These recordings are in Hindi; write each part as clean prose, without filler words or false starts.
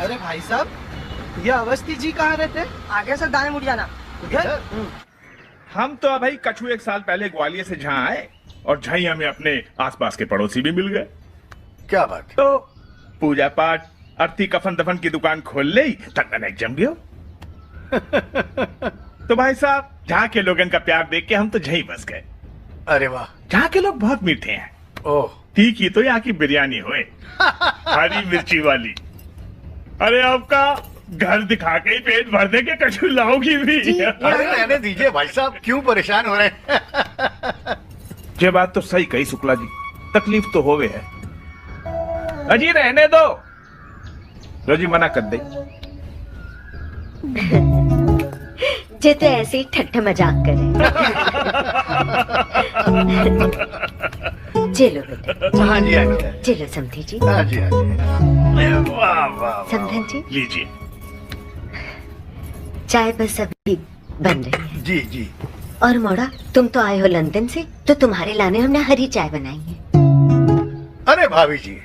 अरे भाई साहब, ये अवस्थी जी कहाँ रहते? आगे से दाएं मुड़ जाना। उधर? हम तो अभी कछु एक साल पहले ग्वालियर से जहाँ आए और जहीं हमें अपने आसपास के पड़ोसी भी मिल गए। क्या बात? तो पूजा पाठ, अर्थी, कफन दफन की दुकान खोल ली, तक जम गयो। तो भाई साहब, जहाँ के लोगों का प्यार देख के हम तो यहीं बस गए। अरे वाह, जहाँ के लोग बहुत मीठे हैं। ओह, ठीक ही तो यहाँ की बिरयानी होए, हरी मिर्ची वाली। अरे आपका घर दिखा के ही पेट भर दे के कछु लाओगी भी। अरे रहने दीजिए भाई साहब, क्यों परेशान हो रहे हैं? ये बात तो सही कही शुक्ला जी, तकलीफ तो होवे है। अजी रहने दो, रोजी मना कर दे। जे तो ऐसे ही ठट्ठा मजाक करे। चलो बेटा। हाँ जी, हाँ जी, चलो समधी जी। हाँ जी, हाँ जी। वाह वाह, समधन जी लीजिए। चाय बस अभी बन रही है। जी जी। और मोड़ा, तुम तो आए हो लंदन से, तो तुम्हारे लाने हमने हरी चाय बनाई है। अरे भाभी जी,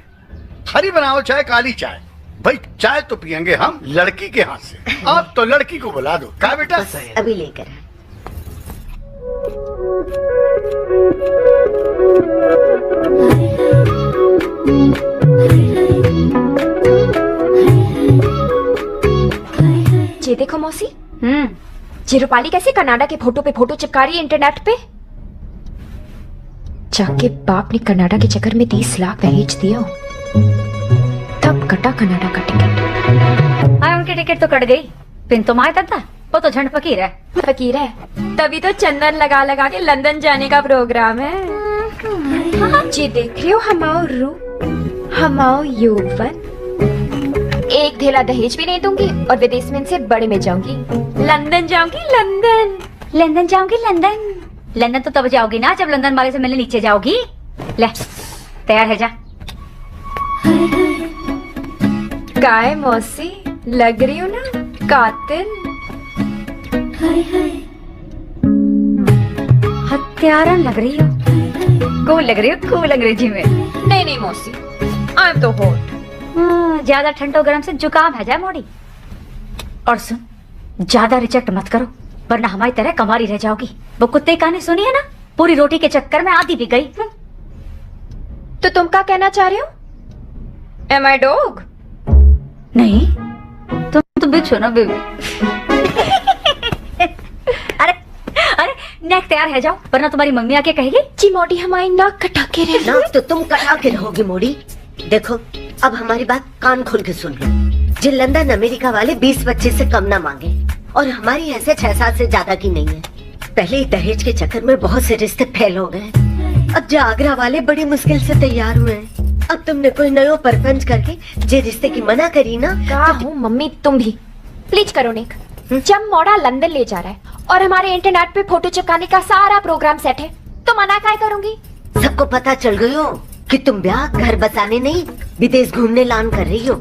हरी बनाओ चाहे काली चाय, भाई चाय तो पियेंगे हम लड़की के हाथ से। आप तो लड़की को बुला दो। क्या बेटा? अभी लेकर आए। ये देखो मौसी, ये रूपाली कैसे कनाडा के फोटो पे फोटो चिपका रही है इंटरनेट पे। जाके बाप ने कनाडा के चक्कर में 30 लाख दहेज दिया, तब कटा कनाडा का टिकट। हाँ, उनकी टिकट तो कट गई, पिन तो मार था, वो तो झंड फकीर है। फकीर है, तभी तो चंदन लगा लगा के लंदन जाने का प्रोग्राम है। जी देख रही हो हमाओ रूप, हमाओ यौवन। एक धेला दहेज भी नहीं दूंगी और विदेश में इनसे बड़े में जाऊंगी। लंदन जाऊंगी, लंदन। लंदन जाऊंगी, लंदन। लंदन तो तब जाओगी ना जब लंदन वाले से मिलने नीचे जाओगी। ले, तैयार है जा। काय मौसी, लग रही हो ना कातिल। हत्यारा लग रही हो, कूल लग रही हो, कूल अंग्रेजी में। नहीं नहीं मौसी, आई एम तो हॉट। ज्यादा ठंडो गर्म से जुकाम है जाए मोड़ी। और सुन, ज्यादा रिजेक्ट मत करो वरना हमारी तरह कमारी रह जाओगी। वो कुत्ते कहानी सुनी है ना, पूरी रोटी के चक्कर में आधी भी गई। तो तुम क्या कहना चाह रहे हो? एम आई डॉग? नहीं, तुम तो बिच हो ना बेबी। अरे अरे, नेक तैयार है जाओ वरना तुम्हारी मम्मी आके कहेगी जी मोटी हमारी नाक कटा के रह। नाक तो तुम कटा के रहोगी मोड़ी। देखो, अब हमारी बात कान खोल के सुन लो। जो लंदन अमेरिका वाले 20-25 से कम ना मांगे और हमारी ऐसे 6-7 से ज्यादा की नहीं है। पहले ही दहेज के चक्कर में बहुत से रिश्ते फेल हो गए। अब जो आगरा वाले बड़ी मुश्किल से तैयार हुए हैं। अब तुमने कोई नयो परपंच करके जे रिश्ते की मना करी ना। क्या हूँ मम्मी, तुम भी प्लीज करो नेक। जब मोड़ा लंदन ले जा रहा है और हमारे इंटरनेट पे फोटो चिपकाने का सारा प्रोग्राम सेट है, तो मना काय करूंगी? सबको पता चल गई हो कि तुम ब्याह घर बसाने नहीं विदेश घूमने लान कर रही हो।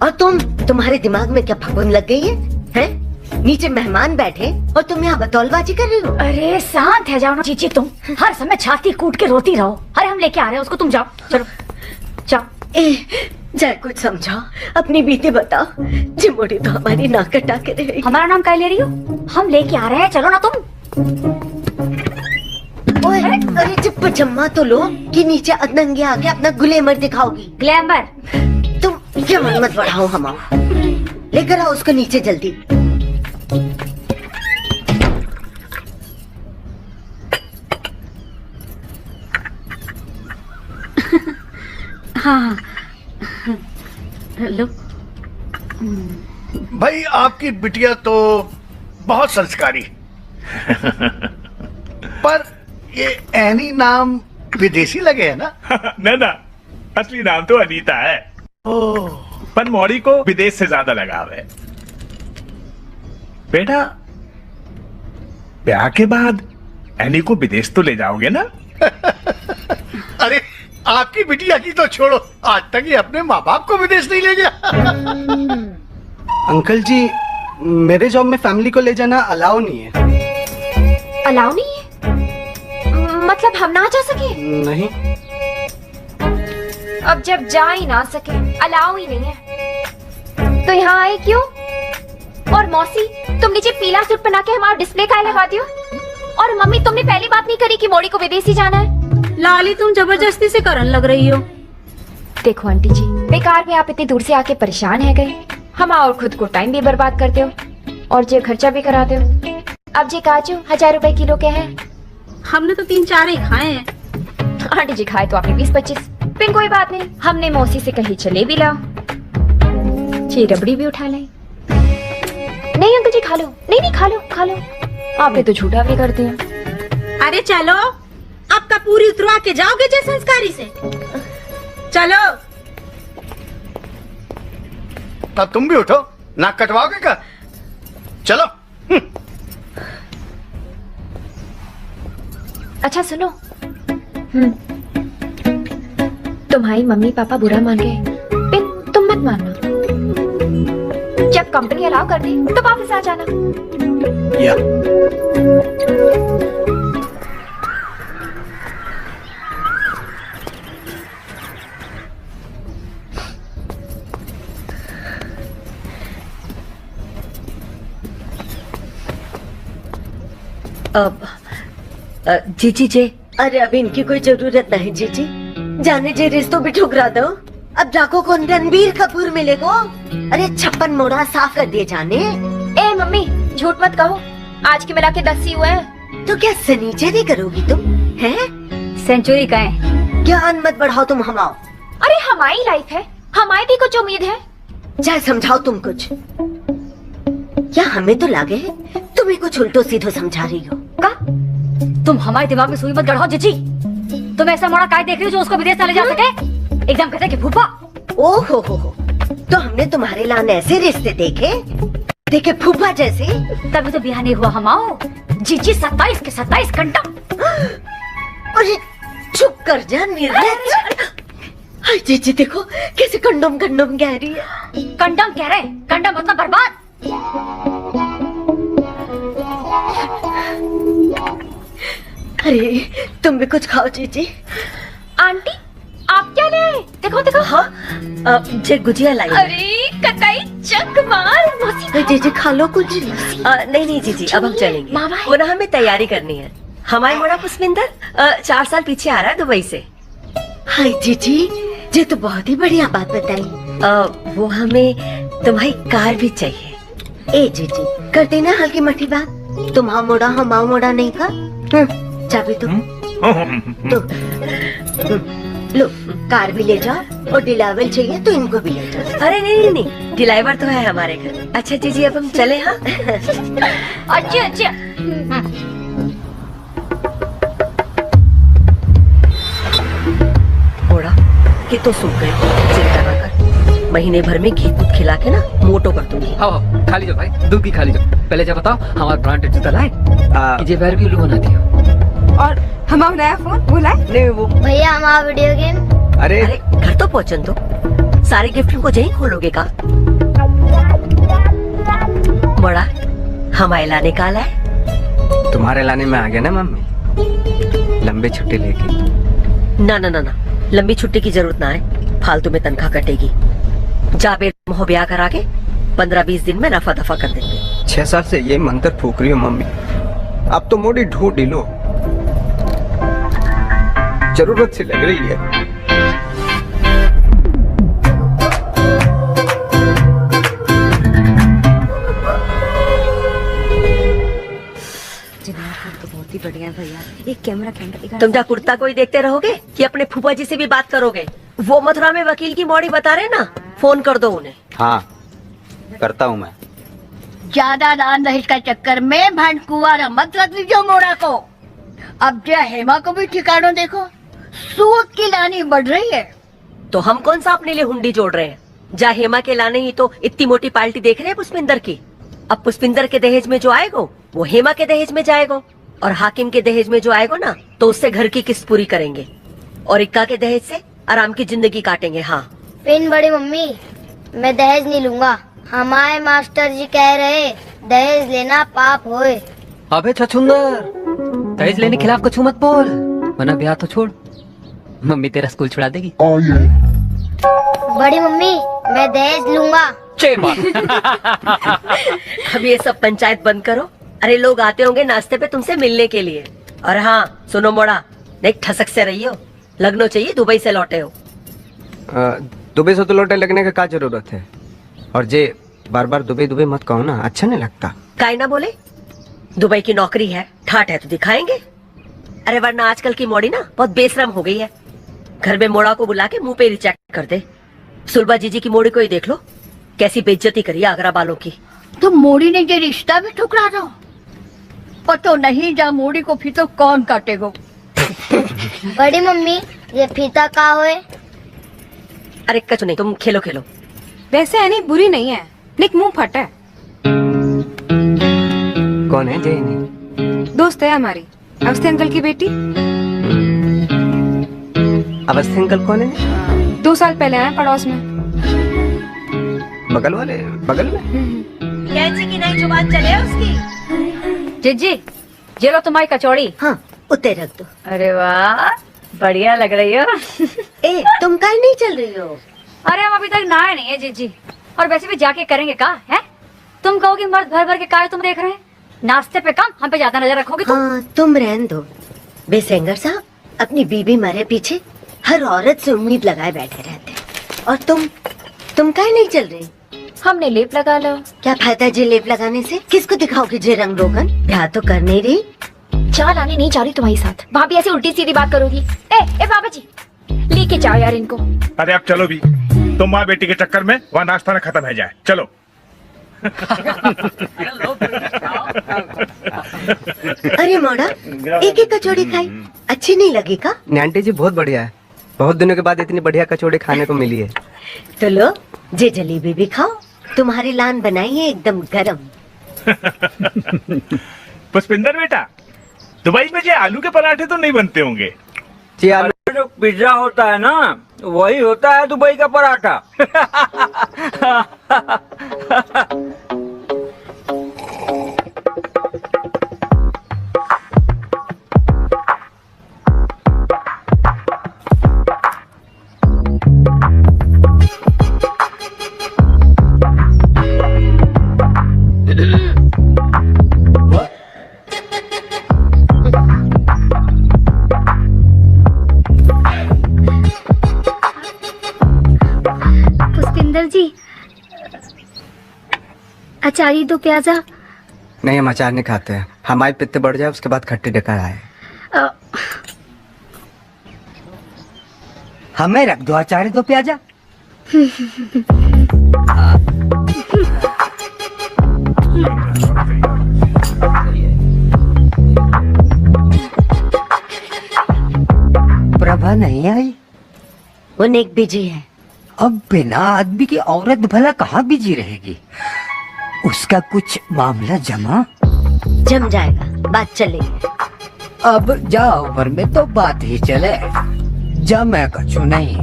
और तुम्हारे दिमाग में क्या फफूंद लग गई है? हैं? नीचे मेहमान बैठे और तुम यहाँ बतौलबाजी कर रही हो। अरे शांत है जाओ ना चीची, तुम हर समय छाती कूट के रोती रहो। अरे हम लेके आ रहे हैं उसको, तुम जाओ, चलो जाओ। जय कुछ समझाओ, अपनी बीते बताओ। जिमोड़ी तो हमारी नाक कटा के रहेगी। हमारा नाम क्या ले रही हो? हम लेके आ रहे हैं, चलो ना तुम। ओए, अरे चुप जम्मा तो लो कि नीचे अदनंगे आके अपना ग्लैमर दिखाओगी। ग्लैमर? तुम क्या मत बढ़ाओ हमाओ। लेकर आओ उसको नीचे जल्दी। हाँ लो। भाई आपकी बिटिया तो बहुत संस्कारी। पर ये एनी नाम विदेशी लगे है ना? ना, असली नाम तो अनीता है। पर मौड़ी को विदेश से ज्यादा लगाव है। बेटा, ब्याह के बाद एनी को विदेश तो ले जाओगे ना? अरे आपकी बिटिया की तो छोड़ो, आज तक ये अपने माँ बाप को विदेश नहीं ले गया। अंकल जी, मेरे जॉब में फैमिली को ले जाना अलाउ नहीं है। अलाउ नहीं है? मतलब हम ना जा सके? नहीं। अब जब जा ही ना सके, अलाउ ही नहीं है, तो यहाँ आए क्यों? और मौसी, तुम नीचे पीला सूट पहना के हमारा डिस्प्ले काहे लगाती हो? और मम्मी, तुमने पहली बात नहीं करी कि मोड़ी को विदेशी जाना है? लाली, तुम जबरदस्ती से करन लग रही हो। देखो आंटी जी, बेकार में आप इतनी दूर से आके परेशान है गए। हम और खुद को टाइम भी बर्बाद करते हो और जे खर्चा भी कराते हो। अब जे काजू 1000 रुपए किलो के हैं। हमने तो 3-4 ही खाए हैं। आंटी जी खाए तो आपने 20-25। फिर कोई बात नहीं, हमने मौसी से कहीं चले भी लाओ, ची रबड़ी भी उठा लें। नहीं अंकल जी खा लो। नहीं नहीं, खा लो खा लो, आपने तो झूठा भी कर दिया। अरे चलो, अब का पूरी उतरवा के जाओगे जय संस्कारी से। चलो। अब तुम भी उठो, नाक कटवाओगे क्या? चलो। अच्छा सुनो, तुम्हारी मम्मी पापा बुरा मान गए, फिर तुम मत मानना। जब कंपनी अलाउ कर दे तो वापस आ जाना। या अब जीजी जे, अरे अभी इनकी कोई जरूरत नहीं जीजी, जाने जे रिश्तों भी ठुकरा दो। अब जाको कौन रणबीर कपूर मिलेगो? अरे 56 मोड़ा साफ कर दिए जाने। ए मम्मी, झूठ मत कहो, आज के मिला के 10 ही हुए हैं। तो क्या सनीचरी करोगी तुम? हैं? सेंचुरी का है। ज्ञान मत बढ़ाओ तुम हमाओ। अरे हमारी लाइफ है, हमारी भी कुछ उम्मीद है। जाए समझाओ तुम कुछ। या हमें तो लगे तुम्हें कुछ उल्टो सीधो समझा रही हो। का? तुम हमारे दिमाग में सुई मत गढ़ाओ जीजी। तुम ऐसा मोड़ा काय देख रही हो जो उसको विदेश न ले जा सके? एकदम कहते कि फूफा। ओ हो, तो हमने तुम्हारे लान ऐसे रिश्ते देखे फूफा जैसे। तभी तो ब्याह नहीं हुआ हमाओ। जीजी 27 के 27 घंटा। अरे चुप कर जा निर्लज। हाय जीजी देखो कैसे कंडोम कह रही है। कंडम कह रहे, कंडम मतलब बर्बाद। अरे तुम भी कुछ खाओ जीजी। आंटी आप क्या ले आए? देखो देखो। हाँ जे गुजिया लाई। अरे कतई चक मार मौसी। जीजी खा लो कुछ। नहीं जीजी, अब हम चलेंगे। वो ना हमें तैयारी करनी है। हमारे मोड़ा पुष्पिंदर 4 साल पीछे आ रहा है दुबई से। हाय जीजी, ये तो बहुत ही बढ़िया बात बताई। वो हमें तुम्हारी कार भी चाहिए। ए जीजी कर देना हल्की मठी बात। तुम हाँ मोड़ा हम आओ मोड़ा नहीं का। चाबी तुम तो लो, कार भी ले जाओ और डिलावर चाहिए तो इनको भी ले जाओ। अरे नहीं, डिलावर तो है हमारे घर। अच्छा जीजी अब हम चले। हाँ अच्छा अच्छा। मोड़ा कि तो सूख गए, चिंता ना कर। महीने भर में घी दूध खिला के ना मोटो कर दूंगी। हाँ खा लीजिए भाई, दूध की खा लीजिए। पहले जब बताओ हमारा ब्रांडेड जूता लाए, ये बैर भी उल्लू बनाती है। और हमारा नया फोन वो लाए? नहीं वो भैया हमारा वीडियो गेम। अरे घर तो पहुँचन दो, सारे गिफ्ट को जहीं खोलोगे का? मोड़ा हमारे लाने का है। तुम्हारे लाने में आ गया ना मम्मी, लंबी छुट्टी लेके। ना लंबी छुट्टी की जरूरत ना है, फालतू में तनख्वाह कटेगी। जा बे मोह ब्याह करा के 15-20 दिन में रफा दफा कर देंगे। 6 साल से ये मंत्र फूक रही हो मम्मी, अब तो मोड़ी ढूंढ लो, जरूरत सी लग रही है। तो बहुत ही बढ़िया है भैया, एक कैमरा तुम जा कुर्ता कोई देखते रहोगे कि अपने फूफा जी से भी बात करोगे? वो मथुरा में वकील की मौड़ी बता रहे ना, फोन कर दो उन्हें। हाँ करता हूँ मैं। ज्यादा दान दहेज का चक्कर में भंडकुआरा मत रख लीजिए मोड़ा को। अब जो हेमा को भी ठिकानों देखो, सूद की लानी बढ़ रही है। तो हम कौन सा अपने लिए हुंडी जोड़ रहे हैं? जा हेमा के लाने ही तो इतनी मोटी पार्टी देख रहे हैं पुष्पिंदर की। अब पुष्पिंदर के दहेज में जो आएगा वो हेमा के दहेज में जाएगा, और हाकिम के दहेज में जो आएगा ना तो उससे घर की किस्त पूरी करेंगे, और इक्का के दहेज से आराम की जिंदगी काटेंगे। हाँ पिन बड़ी मम्मी, मैं दहेज नहीं लूंगा। हमारे मास्टर जी कह रहे दहेज लेना पाप होए। अबे छछुंदर, दहेज लेने के खिलाफ कुछ मत बोल, वरना ब्याह तो छोड़, मम्मी तेरा स्कूल छुड़ा देगी। बड़ी मम्मी मैं दहेज लूंगा। सच्चे बात। अब ये सब पंचायत बंद करो। अरे लोग आते होंगे नाश्ते पे तुमसे मिलने के लिए। और हाँ सुनो मोड़ा, देख ठसक से रही हो, लगनो चाहिए दुबई से लौटे हो। दुबई से तो लौटे लगने का क्या जरूरत है? और जे बार बार दुबई दुबई मत कहो ना, अच्छा नहीं लगता। काहे ना बोले, दुबई की नौकरी है, ठाट है तो दिखाएंगे। अरे वरना आजकल की मोड़ी ना बहुत बेशरम हो गई है। घर में मोड़ा को बुला के मुंह पे रिजेक्ट कर दे। सुलभा जीजी की मोड़ी को ही देख लो, कैसी बेइज्जती करी आगरा वालों की। तो मोड़ी ने ये रिश्ता भी ठुकरा दो। और तो नहीं जा मोड़ी को फिर तो कौन काटेगा। बड़ी मम्मी ये फीता का होए? अरे कछु नहीं, तुम खेलो खेलो। वैसे एनी बुरी नहीं है, लेकिन मुंह फटा है। कौन है जयनी? दोस्त है हमारी, अवस्थी अंकल की बेटी। अवस्थी अंकल कौन है? 2 साल पहले आए पड़ोस में। बगल वाले, बगल में। कैंची की नई जुबान चले उसकी। जिज्जी ये लो तुम्हारी कचौड़ी। हाँ उते रख दो। अरे वाह बढ़िया लग रही हो। ए तुम कहीं नहीं चल रही हो? अरे हम अभी तक नहाए नहीं है जिज्जी, और वैसे भी जाके करेंगे का है? तुम कहोगे मर्द भर भर के काय तुम देख रहे हैं, नाश्ते पे कम हम पे ज्यादा नजर रखोगे तुम। हाँ तुम रहन दो। बेसेंगर साहब अपनी बीबी मरे पीछे हर औरत से उम्मीद लगाए बैठे रहते। और तुम काहे नहीं चल रही? हमने लेप लगा लो। क्या फायदा जे लेप लगाने से? किसको दिखाओगे जे रंग रोगन? ब्याह तो कर नहीं रही। चाल आने नहीं जा रही तुम्हारे साथ। भाभी ऐसी उल्टी सीधी बात करोगी? ए बाबा जी लेके जाओ यार इनको। अरे अब चलो भी, तुम माँ बेटी के चक्कर में वहाँ नाश्ता ना खत्म है जाए। चलो। अरे मोड़ा एक ही कचौड़ी खाई, अच्छी नहीं लगी का? आंटी जी बहुत बढ़िया है, बहुत दिनों के बाद इतनी बढ़िया कचौड़ी खाने को मिली है। तो लो जे जलेबी भी खाओ, तुम्हारी लान बनाई है एकदम गरम। पुष्पिंदर बेटा, दुबई में जो आलू के पराठे तो नहीं बनते होंगे? जी आलू जो पिज्जा होता है ना वही होता है दुबई का पराठा। पुष्पिंदर जी अचारी दो प्याजा। नहीं, हम अचार नहीं खाते हैं, हमारे पित्ते बढ़ जाए उसके बाद खट्टी डकार आए। हमें रख दो अचार दो प्याजा। प्रभा नहीं आई? वो नेक बिजी है। अब बिना आदमी की औरत भला कहाँ बिजी रहेगी? उसका कुछ मामला जम जाएगा, बात चलेगी। अब जाओ भर में तो बात ही चले, जमे कछु नहीं।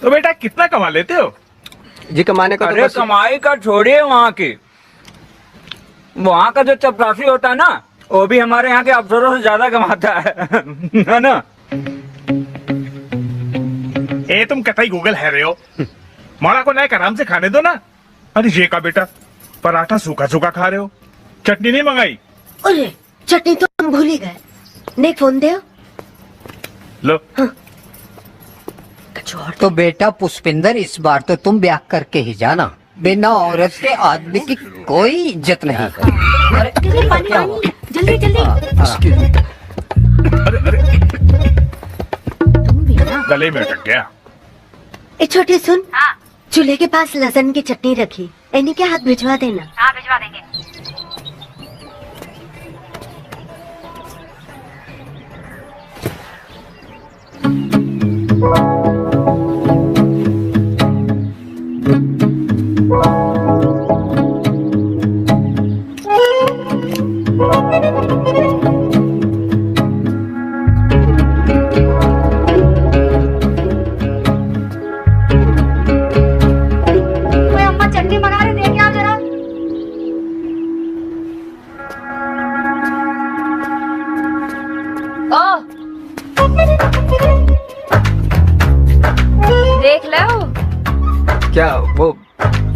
तो बेटा कितना कमा लेते हो? जी कमाने का अरे कमाई का छोड़िए, वहाँ का जो चपरासी होता है ना वो भी हमारे यहाँ के अफसरों से ज्यादा कमाता है ना? ए तुम कतई गूगल है रहे हो, माड़ा को लायक आराम से खाने दो ना। अरे ये का बेटा पराठा सूखा सूखा खा रहे हो, चटनी नहीं मंगाई? अरे चटनी तो हम भूल ही गए। नेक फोन दे लो। हाँ। तो बेटा पुष्पिंदर इस बार तो तुम ब्याह करके ही जाना, बिना औरत के आदमी की कोई इज्जत नहीं। जल्दी पानी पानी जल्दी जल्दी। गले में अटक गया। ए छोटे सुन, चूल्हे के पास लहसुन की चटनी रखी, इन्हीं के हाथ भिजवा देना। हाँ भिजवा देंगे। क्या वो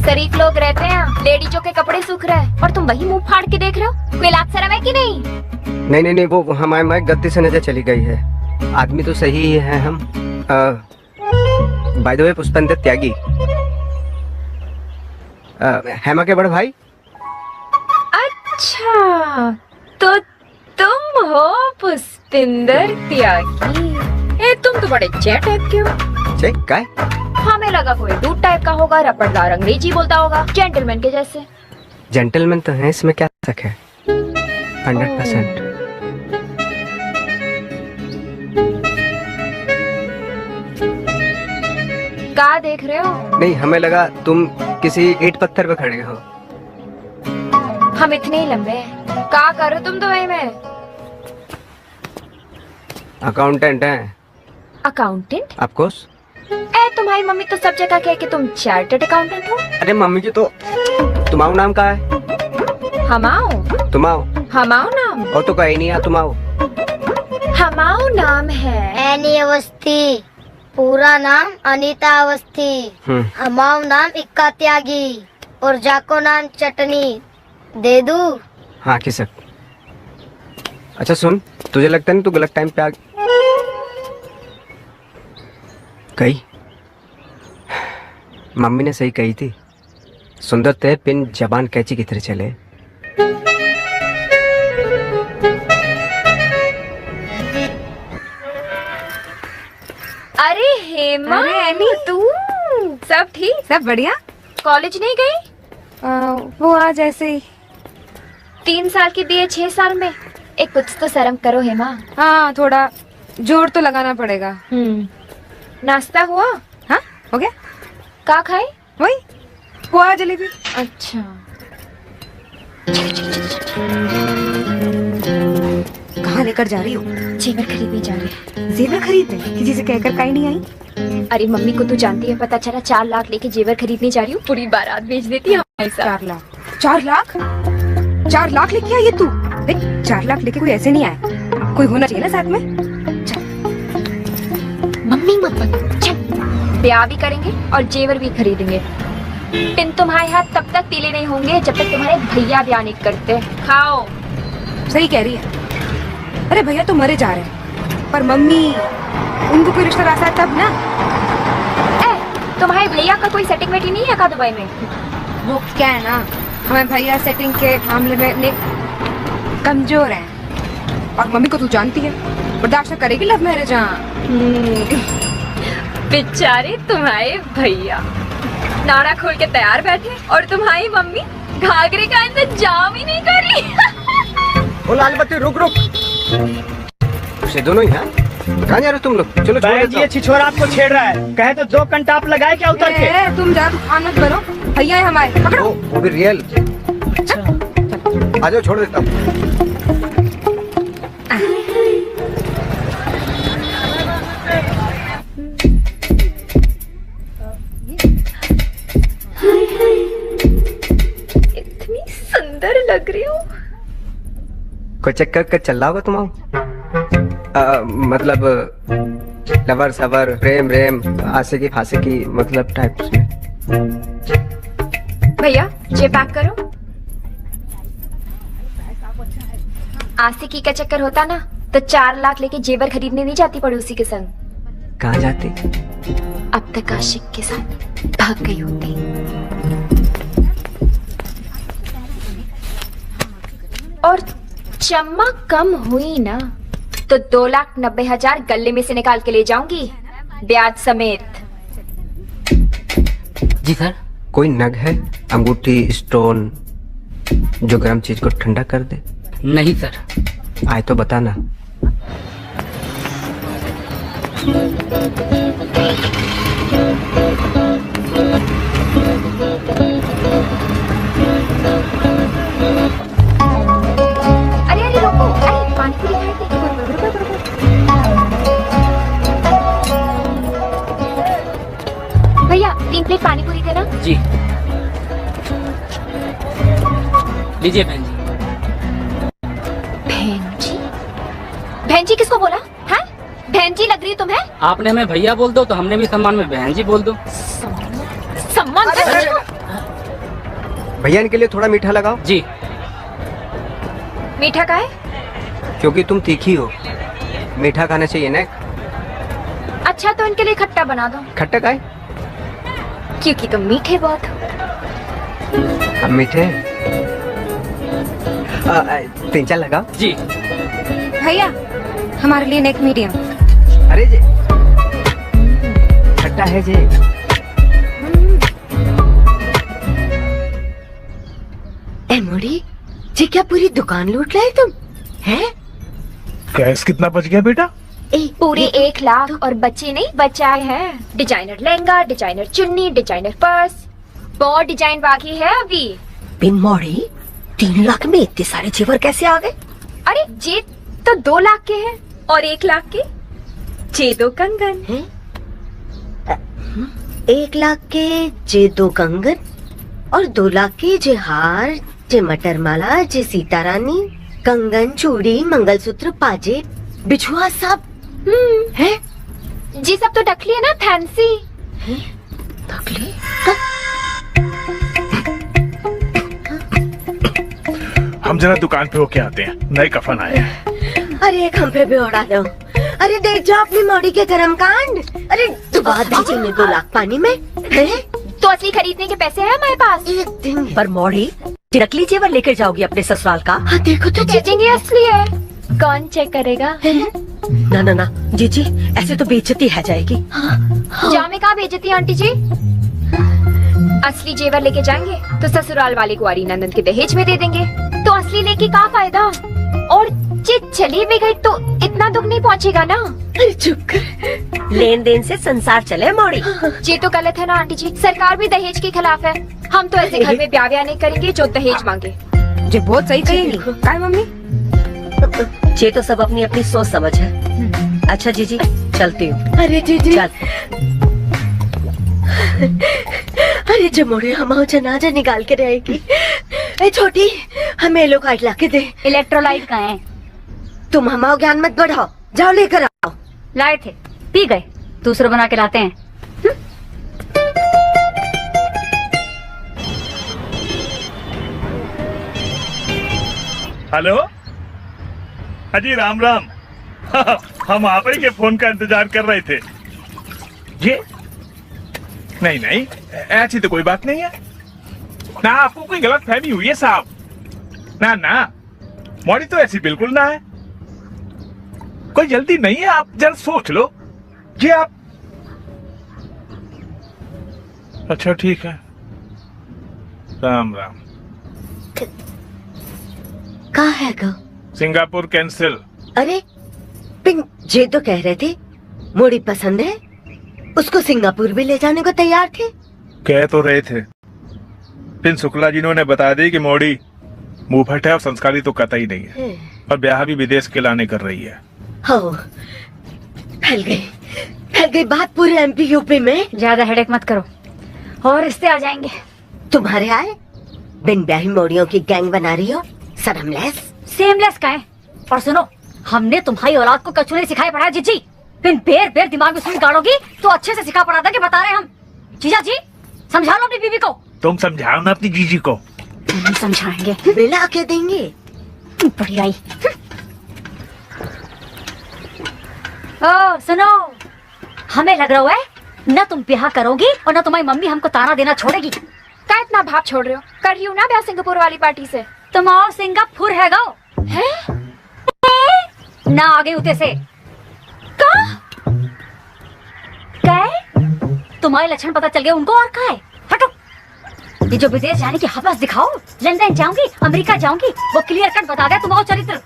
शरीफ लोग रहते हैं, लेडीजों के कपड़े सूख रहे हैं और तुम वही मुंह फाड़ के देख रहे हो। कोई लाज शर्म है कि नहीं? नहीं वो हमारे गलती से नजर चली गई है। आदमी तो सही ही है हम। बाय द वे पुष्पेंद्र त्यागी, हेमा के बड़े भाई। अच्छा, तो तुम हो पुष्पेंद्र त्यागी। ए, तुम तो बड़े चैट टाइप के हो। चेक काय? हमें लगा कोई दूध टाइप का होगा, रपटदार अंग्रेजी बोलता होगा, जेंटलमैन के जैसे। जेंटलमैन तो है, इसमें क्या शक है? 100%। क्या देख रहे हो? नहीं, हमें लगा तुम किसी ईंट पत्थर पे खड़े हो। हम इतने ही लंबे हैं। क्या करो तुम दुबई में? अकाउंटेंट हैं। अकाउंटेंट? Of course. ए, तुम्हारी मम्मी तो सब जगह कहे कि तुम चार्टर्ड अकाउंटेंट हो। अरे मम्मी जी तो तुम्हारा नाम का है? हमाओ। तुम्हाओ? हमाओ नाम? और तो कहीं नहीं है तुम्हाओ। हमाओ नाम है एनी अवस्थी, पूरा नाम अनीता अवस्थी। हमाओ नाम इक्का त्यागी और जाको नाम चटनी। दे दू? हाँ किसक। अच्छा सुन, तुझे लगता नहीं तू गलत टाइम पे आ गई? मम्मी ने सही कही थी, सुंदर ते पिन जबान कैची की तरह चले। अरे हेमा, तू सब ठीक? सब बढ़िया। कॉलेज नहीं गई? वो आज ऐसे ही। 3 साल की बीए 6 साल में। एक कुछ तो शर्म करो हेमा। हाँ, थोड़ा जोर तो लगाना पड़ेगा। नाश्ता हुआ? हाँ हो गया। क्या खाए? वही पोहा जलेबी। अच्छा। कहाँ लेकर जा रही हो? जेवर खरीदने जा रहे हैं। जेवर खरीदने? किसी से कहकर काहे नहीं आई? अरे मम्मी को तू जानती है, पता चला 4 लाख लेके जेवर खरीदने जा रही हूँ, पूरी बारात बेच देती है हमारे साथ। 4 लाख? 4 लाख? 4 लाख लेके आई है तू? देख, 4 लाख लेके कोई ऐसे नहीं आया, कोई होना चाहिए ना साथ में। मम्मी मत बन, चल। ब्याह भी करेंगे और जेवर भी खरीदेंगे। पिन तुम्हारे हाथ तब तक पीले नहीं होंगे जब तक तुम्हारे भैया ब्याह नहीं करते। खाओ। सही कह रही है। अरे भैया तो मरे जा रहे हैं, पर मम्मी, उनको कोई रिश्ता रास्ता है तब ना। तुम्हारे भैया का कोई सेटिंग वेटिंग नहीं है का दुबई में? वो क्या है ना, हमारे भैया सेटिंग के मामले में कमजोर हैं, और मम्मी को तू जानती है, बर्दाश्त करेगी लव मैरिज। बेचारे तुम्हारे भैया नाड़ा खोल के तैयार बैठे और तुम्हारी मम्मी घाघरे का इंतजाम ही नहीं कर रही। ओ लाल बत्ती रुक। से दोनों ही हैं? कहाँ जा रहे हो तुम लोग? चलो ये छिछोरा आपको छेड़ रहा है, कहे तो 2 घंटा आप लगाए क्या उतर के? तुम जा, खाना करो, भैया है हमारे, पकड़ो। वो भी रियल। आ जाओ, छोड़ देता हूँ। इतनी सुंदर लग रही हूँ। कोई चक्कर कर चल रहा होगा तुम्हारा? मतलब लवर सवर, प्रेम रेम, आशिकी फासिकी, मतलब टाइप में। भैया ये पैक करो। आशिकी का चक्कर होता ना तो 4 लाख लेके जेवर खरीदने नहीं जाती पड़ोसी के संग। कहाँ जाती? अब तक आशिक के साथ भाग गई होती। और चमक कम हुई ना तो 2,90,000 गले में से निकाल के ले जाऊंगी, ब्याज समेत। जी सर। कोई नग है, अंगूठी, स्टोन, जो गर्म चीज को ठंडा कर दे? नहीं सर। आए तो बताना। अरे रुको, अरे पानी पूरी खाए थे। भैया 3 प्लेट पानी पूरी देना। जी लीजिए बहन जी। बहन जी? बहन जी किसको बोला है? बहन जी लग रही है तुम्हें? आपने हमें भैया बोल दो तो हमने भी सम्मान में बहन जी बोल दो। सम्मान भैया इनके लिए थोड़ा मीठा लगाओ। जी। मीठा का है? क्योंकि तुम तीखी हो, मीठा खाना चाहिए ना। अच्छा तो इनके लिए खट्टा बना दो। खट्टा का है? क्योंकि तुम मीठे बहुत हो। हम मीठे? 3-4 लगाओ। जी। भैया हमारे लिए नेक मीडियम। अरे जी खट्टा है जी। ए मोड़ी जी, क्या पूरी दुकान लूट लाए तुम? हैं? गैस कितना बच गया बेटा? पूरे 1 लाख और बच्चे नहीं बचाए हैं। डिजाइनर लहंगा, डिजाइनर चुन्नी, डिजाइनर पर्स, बहुत डिजाइन बाकी है अभी। बिन मोड़ी 3 लाख में इतने सारे जेवर कैसे आ गए? अरे जे तो 2 लाख के हैं और 1 लाख के जे 2 कंगन। 1 लाख के जे 2 कंगन और 2 लाख के जे हार, जे मटर माला, जे सीता रानी, कंगन, चूड़ी, मंगलसूत्र, पाजे, बिछुआ सब है। जी सब तो डकली है ना, फैंसी। डकली? हम जरा दुकान पे होके आते हैं, नए कफन आए हैं। अरे एक हम पे भी उड़ा दो। अरे देख जाओ अपनी मोड़ी के कर्म कांड। अरे डुबा दीजिए में 2 लाख पानी में। तो असली खरीदने के पैसे हैं हमारे पास। एक दिन पर मोड़ी नकली जेवर लेकर जाओगी अपने ससुराल का? हाँ देखो तो चीजेंगे असली है, कौन चेक करेगा? ना ना ना जीजी, ऐसे तो बेइज्जती है जाएगी। जामे कहाँ बेइज्जती आंटी जी? असली जेवर लेके जाएंगे तो ससुराल वाले को आरी नंदन के दहेज में दे देंगे, तो असली लेके क्या फायदा? और चित चली भी गई तो इतना दुख नहीं पहुंचेगा ना। चुप कर। लेन देन से संसार चले मोड़ी। ये तो गलत है ना आंटी जी, सरकार भी दहेज के खिलाफ है। हम तो ऐसे घर में ब्याह नहीं करेंगे जो दहेज मांगे। जे बहुत सही कहेगी। काय मम्मी? ये तो सब अपनी अपनी सोच समझ है। अच्छा जीजी चलती हूँ। अरे जीजी चल। अरे जमोड़े हम जनाजा निकाल के रहेगी। ए छोटी हमें लोग ला के दे। इलेक्ट्रोलाइट कहाँ है? तुम हमारा ज्ञान मत बढ़ाओ, जाओ लेकर आओ। लाए थे, पी गए, दूसरे बना के लाते हैं। हेलो हाजी, राम राम। हम आप ही के फोन का इंतजार कर रहे थे। ये नहीं नहीं, ऐसी तो कोई बात नहीं है ना, आपको कोई गलत फहमी हुई है साहब। ना ना, मौड़ी तो ऐसी बिल्कुल ना है, कोई जल्दी नहीं है, आप जरा सोच लो। ये आप अच्छा ठीक है, राम राम। कहाँ है गो? Singapore cancel. अरे पिंक जे तो कह रहे थे मोड़ी पसंद है, उसको सिंगापुर भी ले जाने को तैयार थे। कह तो रहे थे, फिर शुक्ला जी ने बता दी कि मोड़ी मुंहफट है और संस्कारी तो कतई नहीं है, और ब्याह भी विदेश के लाने कर रही है। हो फैल गई बात पूरे एमपी यूपी में। ज्यादा हेडेक मत करो और रिश्ते आ जाएंगे। तुम्हारे आए बिन ब्याही मोड़ियों की गैंग बना रही हो, शर्मलेस। सेमलेस का है। और सुनो, हमने तुम्हारी औलाद को कछु नहीं सिखाया पढ़ाया जीजी। बिन बेर दिमाग में सुन गाड़ोगी तो अच्छे से सिखा पढ़ा था कि बता रहे हम। जीजा जी समझा लो अपनी बीवी को। तुम समझाओ ना अपनी जीजी को। तुम समझाएंगे, मिला के देंगे। बढ़िया ही। ओ सुनो, हमें लग रहा है न तुम ब्याह करोगी और न तुम्हारी मम्मी हमको ताना देना छोड़ेगी। क्या इतना भाप छोड़ रहे हो? कर रही हूँ ना ब्याह सिंगापुर वाली पार्टी से। तुम आओ सिंगापुर है गो है ना, आगे उते से तुम्हारे लक्षण पता चल गए उनको। और का है, हटो। ये जो विदेश जाने की हवस दिखाओ, लंदन जाऊंगी, अमेरिका जाऊंगी, वो क्लियर कट बता दे तुम्हारा चरित्र।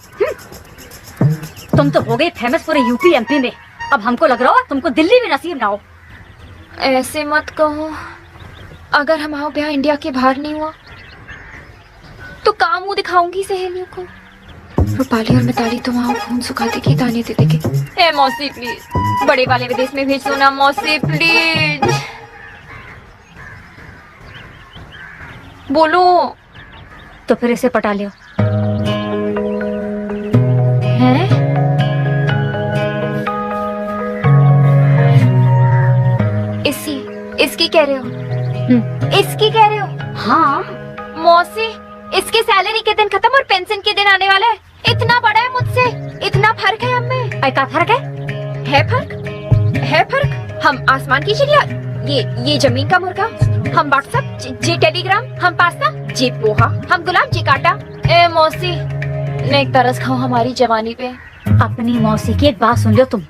तुम तो हो गई फेमस पूरे यूपी एमपी में, अब हमको लग रहा हो तुमको दिल्ली में नसीब ना हो। ऐसे मत कहो, अगर हमारा ब्याह इंडिया के बाहर नहीं हुआ तो काम मुंह दिखाऊंगी सहेलियों को। रूपाली और मिताली तो वहाँ खून सुखा देगी, दाने दे देगी। ए मौसी प्लीज, बड़े वाले विदेश में भेज दो ना मौसी प्लीज। बोलो। तो फिर इसे पटा लियो। हैं? इसकी कह रहे हो? इसकी कह रहे हो? हाँ मौसी, इसकी सैलरी के दिन खत्म और पेंशन के दिन आने वाला है। इतना बड़ा है मुझसे, इतना फर्क है हमें। क्या फर्क है? है फर्क, है फर्क। हम आसमान की चिड़िया, ये जमीन का मुर्गा। हम व्हाट्सएप, जी टेलीग्राम। हम पास्ता, जी पोहा। हम गुलाब, जी काटा। ए मौसी, ने एक तरस खाओ हमारी जवानी पे। अपनी मौसी की एक बात सुन लो तुम,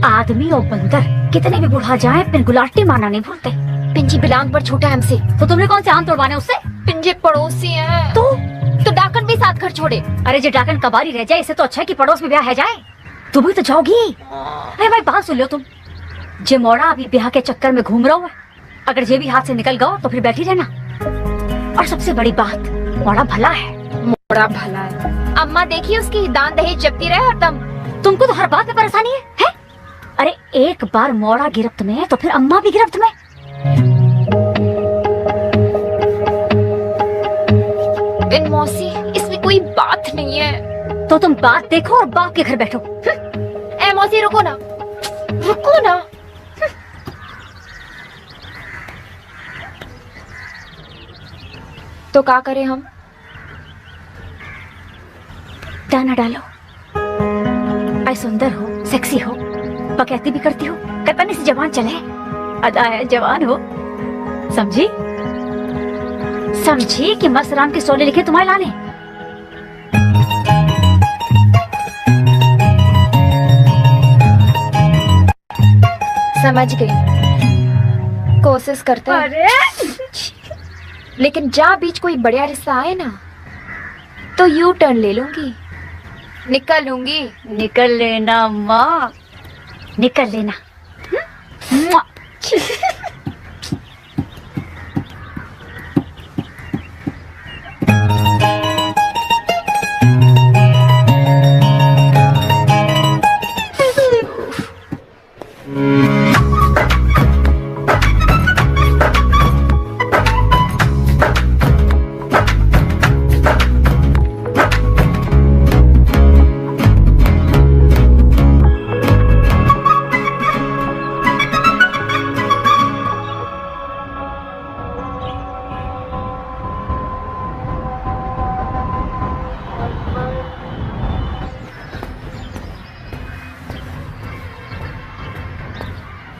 आदमी और बंदर कितने भी बुढ़ा जाए पिन गुलाटी मारना नहीं भूलते। पिंजी बिलांग पर छोटा हमसे, तो तुमने कौन से आम तोड़वाने उससे? पिंजे पड़ोसी हैं। तो डाकन भी साथ घर छोड़े। अरे जो डाकन कबारी रह जाए, इससे तो अच्छा है कि पड़ोस में ब्याह है जाए। तुम भी तो जाओगी। अरे भाई बात सुन लो तुम, जे मोड़ा अभी ब्याह के चक्कर में घूम रहा है, अगर जे भी हाथ से निकल गया तो फिर बैठी रहना। और सबसे बड़ी बात, मोड़ा भला है। मोड़ा भला है। अम्मा देखिए उसकी दान दहेज जपती रहे हरदम। तुमको तो हर बात में परेशानी है? अरे एक बार मोड़ा गिरफ्त में तो फिर अम्मा भी गिरफ्त में। इन मौसी, इसमें कोई बात नहीं है। तो तुम बात देखो और बाप के घर बैठो। ए मौसी रुको ना, रुको ना। तो क्या करें हम? दाना डालो। आई सुंदर हो, सेक्सी हो, बकैती भी करती हो, कतनी सी जवान चले, अदा है जवान हो। समझी? समझी कि मस्त राम के सोले लिखे तुम्हारे लाने। समझ गई, कोशिश करते हैं। अरे लेकिन जहाँ बीच कोई बढ़िया रिश्ता आए ना, तो यू टर्न ले लूंगी, निकल लूंगी। निकल लेना माँ, निकल लेना।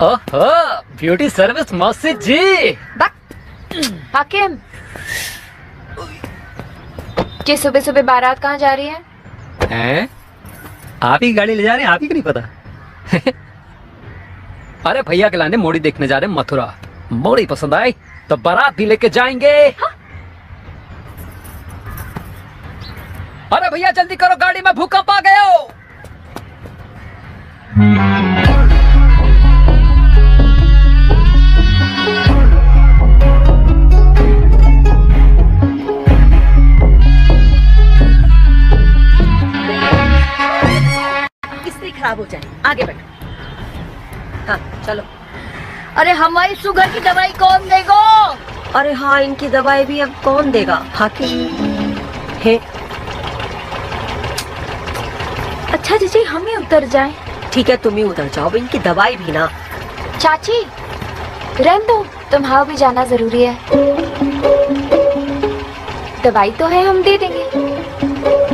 ओहो, ब्यूटी सर्विस मौसी जी। हाकिम, ये सुबह सुबह बारात कहाँ जा रही है? हैं? आप ही गाड़ी ले जा रहे हैं? आप ही को नहीं पता? अरे भैया के लाने मोड़ी देखने जा रहे हैं मथुरा। मोड़ी पसंद आई तो बारात भी लेके जाएंगे। अरे भैया जल्दी करो, गाड़ी में भूकंप आ गया हो। खराब हो जाए, आगे बढ़ो। हाँ चलो। अरे हमारी शुगर की दवाई कौन देगा? अरे हाँ, इनकी दवाई भी अब कौन देगा? हाकिम है। अच्छा जीजी, हम ही उतर जाएं। ठीक है, तुम ही उतर जाओ, इनकी दवाई भी ना। चाची रहने दो, तुम्हारा भी जाना जरूरी है। दवाई तो है, हम दे देंगे।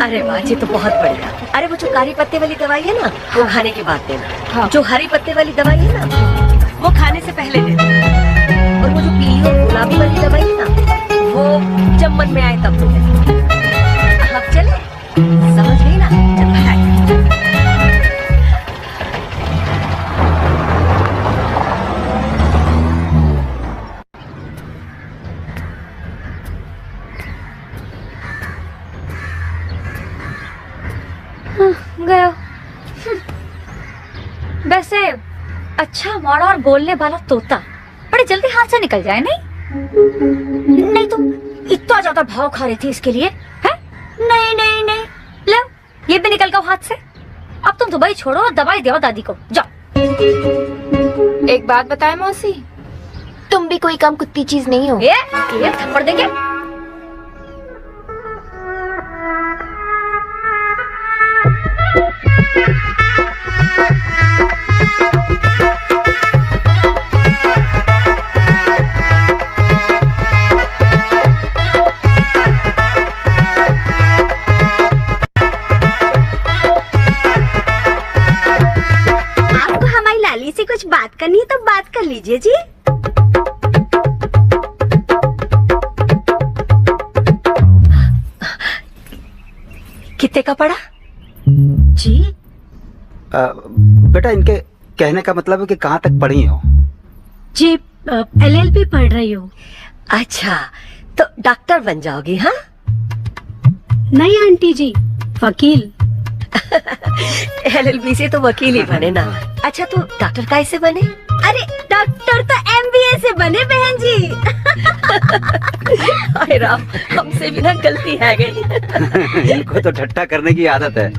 अरे वाह जी, तो बहुत बढ़िया। अरे वो जो कारी पत्ते वाली दवाई है ना, वो खाने के बाद देना। हाँ। जो हरी पत्ते वाली दवाई है ना, वो खाने से पहले देना। और वो जो पीली और गुलाबी वाली दवाई है ना, वो जब मन में आए तब दो। अब चले, समझ गई ना? गया। वैसे अच्छा मोड़ा और बोलने वाला तोता बड़े जल्दी हाथ से निकल जाए। नहीं तुम इतना ज्यादा भाव खा रही थी इसके लिए है? नहीं नहीं नहीं, लो ये भी निकल गया हाथ से। अब तुम दुबई छोड़ो और दवाई दो दादी को, जाओ। एक बात बताए मौसी, तुम भी कोई कम कुत्ती चीज नहीं हो। ये थप्पड़ देंगे। लीजिए जी। कितने का पड़ा जी? बेटा इनके कहने का मतलब है कि कहाँ तक पढ़ी हो? जी LLB पढ़ रही हूँ। अच्छा, तो डॉक्टर बन जाओगी? हाँ नहीं आंटी जी, वकील। LLB से तो वकील ही बने ना। अच्छा, तो डॉक्टर कैसे बने? अरे डॉक्टर तो MBA से बने बहन जी। अरे राम, हमसे भी ना गलती है गई। इनको तो ठट्टा करने की आदत है।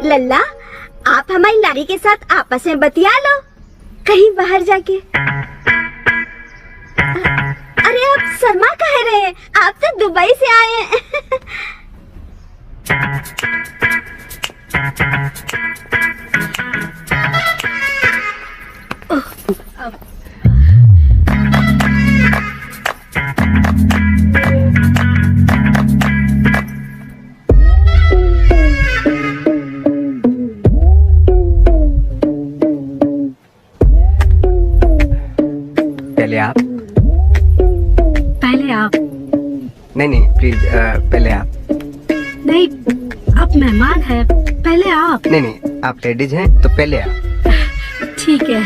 लल्ला, आप हमारी लाड़ी के साथ आपस में बतिया लो कहीं बाहर जाके। अरे आप शर्मा कह रहे हैं, आप तो दुबई से आए हैं। पहले आप। पहले आप? नहीं प्लीज, पहले आप। नहीं, आप मेहमान हैं, पहले आप। नहीं, आप लेडीज हैं तो पहले आप। ठीक है।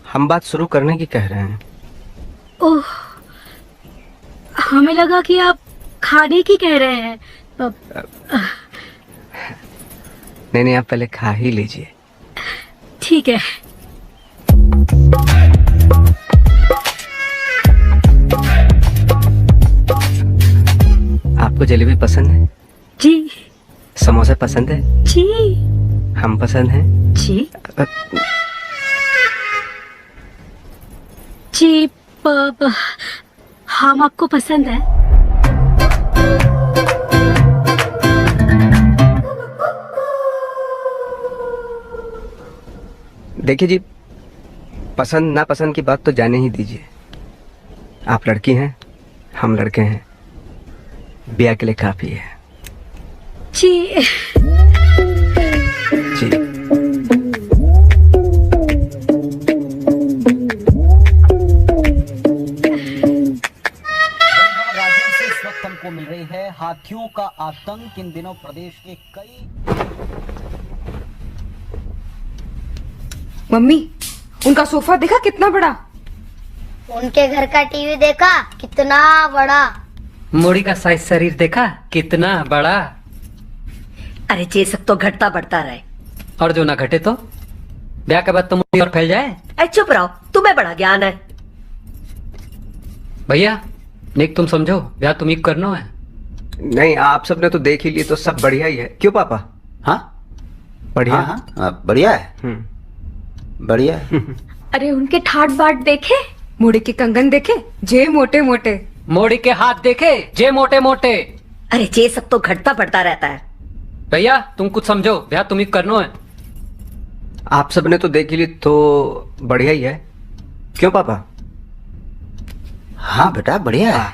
हम बात शुरू करने की कह रहे हैं। ओह, हमें लगा कि आप खाने की कह रहे हैं। नहीं, आप पहले खा ही लीजिए। ठीक है। आपको जलेबी पसंद है? जी। समोसा पसंद है? जी। हम पसंद हैं? जी। जी, हम आपको पसंद है? देखिए जी, पसंद ना पसंद की बात तो जाने ही दीजिए। आप लड़की हैं, हम लड़के हैं, ब्याह के लिए काफी है। जी। जी। हमको मिल रही है, हाथियों का आतंक इन दिनों प्रदेश के कई। मम्मी, उनका सोफा देखा कितना बड़ा? उनके घर का टीवी देखा कितना बड़ा? मोड़ी का साइज शरीर देखा कितना बड़ा? अरे ये सब तो घटता बढ़ता रहे। और जो ना घटे तो ब्याह के बाद तो मोड़ी और फैल जाए। अरे चुप रहो, तुम्हें बड़ा ज्ञान है। भैया निक, तुम समझो, ब्याह तुम ही करना है। नहीं, आप सबने तो देख ही लिए तो सब बढ़िया ही है। क्यों पापा? हाँ बढ़िया। हाँ, बढ़िया है। बढ़िया है। अरे उनके ठाट बाट देखे, मोड़ी के कंगन देखे, जे मोटे मोटे। मोड़ी के हाथ देखे, जे मोटे मोटे। अरे ये सब तो घटता बढ़ता रहता है। भैया तुम कुछ समझो, ब्याह तुम ही करना है। आप सबने तो देख ही ली तो बढ़िया ही है। क्यों पापा? हाँ बेटा, बढ़िया है।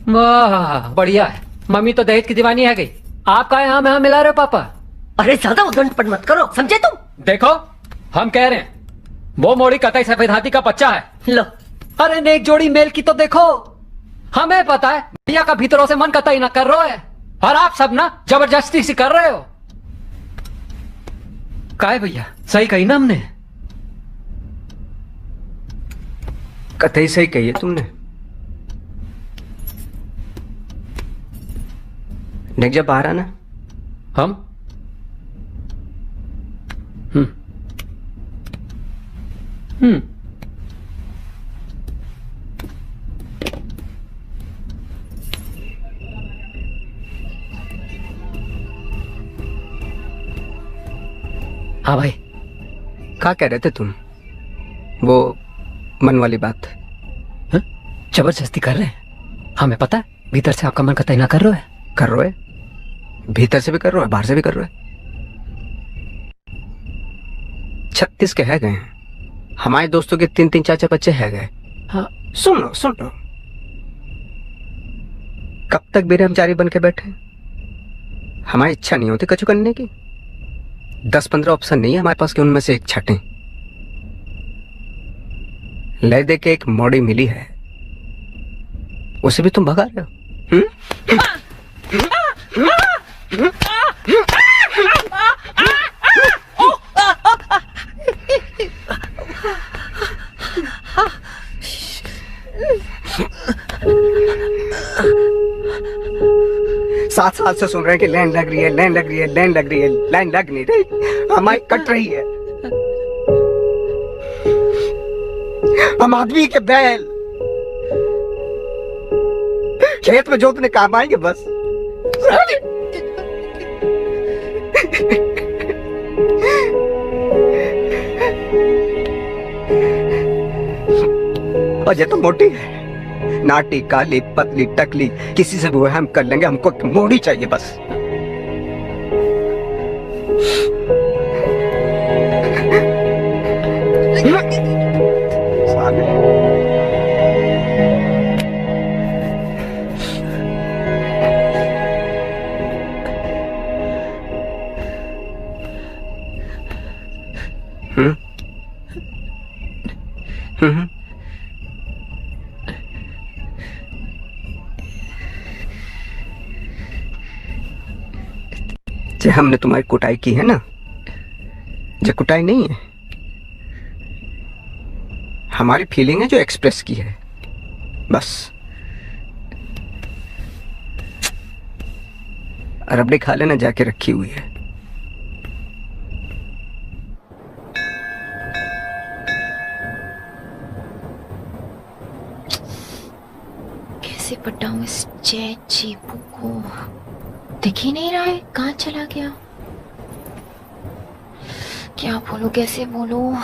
वाह बढ़िया है। मम्मी तो दहेज की दीवानी है गई। आप का यहाँ में मिला रहे हो पापा? अरे ज्यादा उद्दंड मत करो, समझे तुम? देखो, हम कह रहे हैं वो मोड़ी कतई सफेद हाथी का बच्चा है। लो। अरे नेक जोड़ी मेल की तो देखो। हमें पता है भैया का भीतरों से मन कतई ना कर रहा है, और आप सब ना जबरदस्ती से कर रहे हो। काय भैया, सही कही ना हमने? कतई सही कही है तुमने। नेक जब बाहर आना हम हाँ भाई। क्या कह रहे थे तुम? वो मन वाली बात। जबरदस्ती कर रहे हैं, हमें पता है भीतर से आपका मन कतई ना कर रहा है। कर रहे हो? भीतर से भी कर रहे हो, बाहर से भी कर रहे हो। 36 के है गए हैं। हमारे दोस्तों के 3-3 4-4 बच्चे है गए। हाँ, सुन लो कब तक बेरहमचारी बन के बैठे? हमारी इच्छा नहीं होती कछु करने की। 10-15 ऑप्शन नहीं है हमारे पास कि उनमें से एक छटें। ले दे के एक मॉडी मिली है, उसे भी तुम भगा रहे हो। साथ साथ से सुन रहे हैं कि लैंड लग रही है, लैंड लग रही है, लैंड लग रही है। लैंड लग नहीं रही, हमारी कट रही है। हम आदमी के बैल खेत में जोतने काम आएंगे बस। और ये तो मोटी है, नाटी काली पतली टकली, किसी से भी हम कर लेंगे, हमको मोड़ी चाहिए बस। जो हमने तुम्हारी कुटाई की है ना, जो कुटाई नहीं है, हमारी फीलिंग है जो एक्सप्रेस की है बस। रबड़ी खा लेना जाके रखी हुई है। कैसे पटाऊं इस चीपू को? दिख ही नहीं रहा है, कहाँ चला गया? क्या बोलूं, कैसे बोलूं?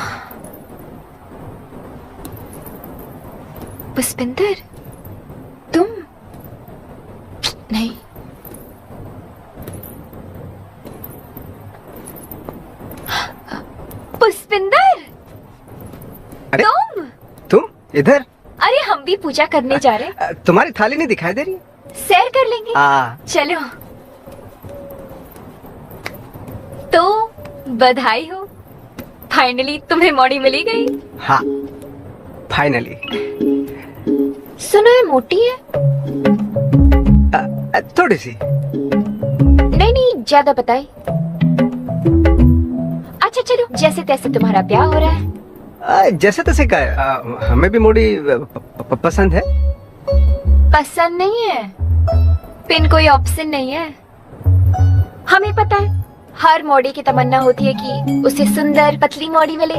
पुष्पिंदर, तुम? नहीं, पुष्पिंदर, तुम इधर? अरे हम भी पूजा करने जा रहे हैं। तुम्हारी थाली नहीं दिखाई दे रही? सैर कर लेंगे। चलो। तो बधाई हो, फाइनली तुम्हें मॉडी मिली गई। हाँ, फाइनली। सुनो, ये मोटी है? थोड़ी सी। नहीं, ज्यादा बताई। अच्छा चलो, जैसे तैसे तुम्हारा ब्याह हो रहा है। जैसे तैसे का हमें भी मोड़ी पसंद है। पसंद नहीं है, पिन कोई ऑप्शन नहीं है। हमें पता है, हर मोड़ी की तमन्ना होती है कि उसे सुंदर पतली मोड़ी मिले।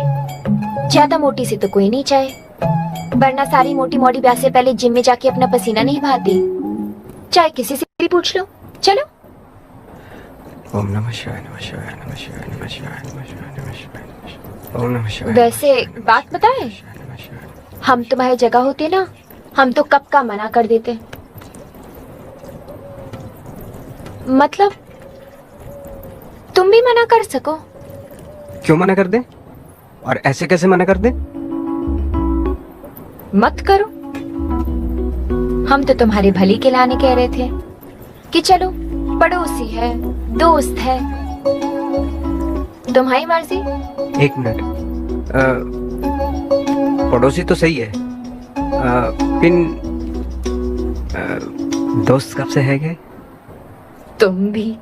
ज्यादा मोटी से तो कोई नहीं चाहे, वरना सारी मोटी मोड़ी ब्याह से पहले जिम में जाके अपना पसीना नहीं बहाती। चाहे किसी से भी पूछ लो। चलो। ओम नमः शिवाय, नमः शिवाय, नमः शिवाय, नमः शिवाय, नमः शिवाय, नमः शिवाय। ओम नमः शिवाय। वैसे बात बताए, हम तुम्हारी जगह होते ना, हम तो कब का मना कर देते। मतलब तुम भी मना कर सको। क्यों मना कर दे? और ऐसे कैसे मना कर दे? मत करो। हम तो तुम्हारे भली के लाने कह रहे थे कि चलो, पड़ोसी है, दोस्त है, तुम्हारी मर्जी। एक मिनट, पड़ोसी तो सही है, पिन दोस्त कब से है गए? तुम भी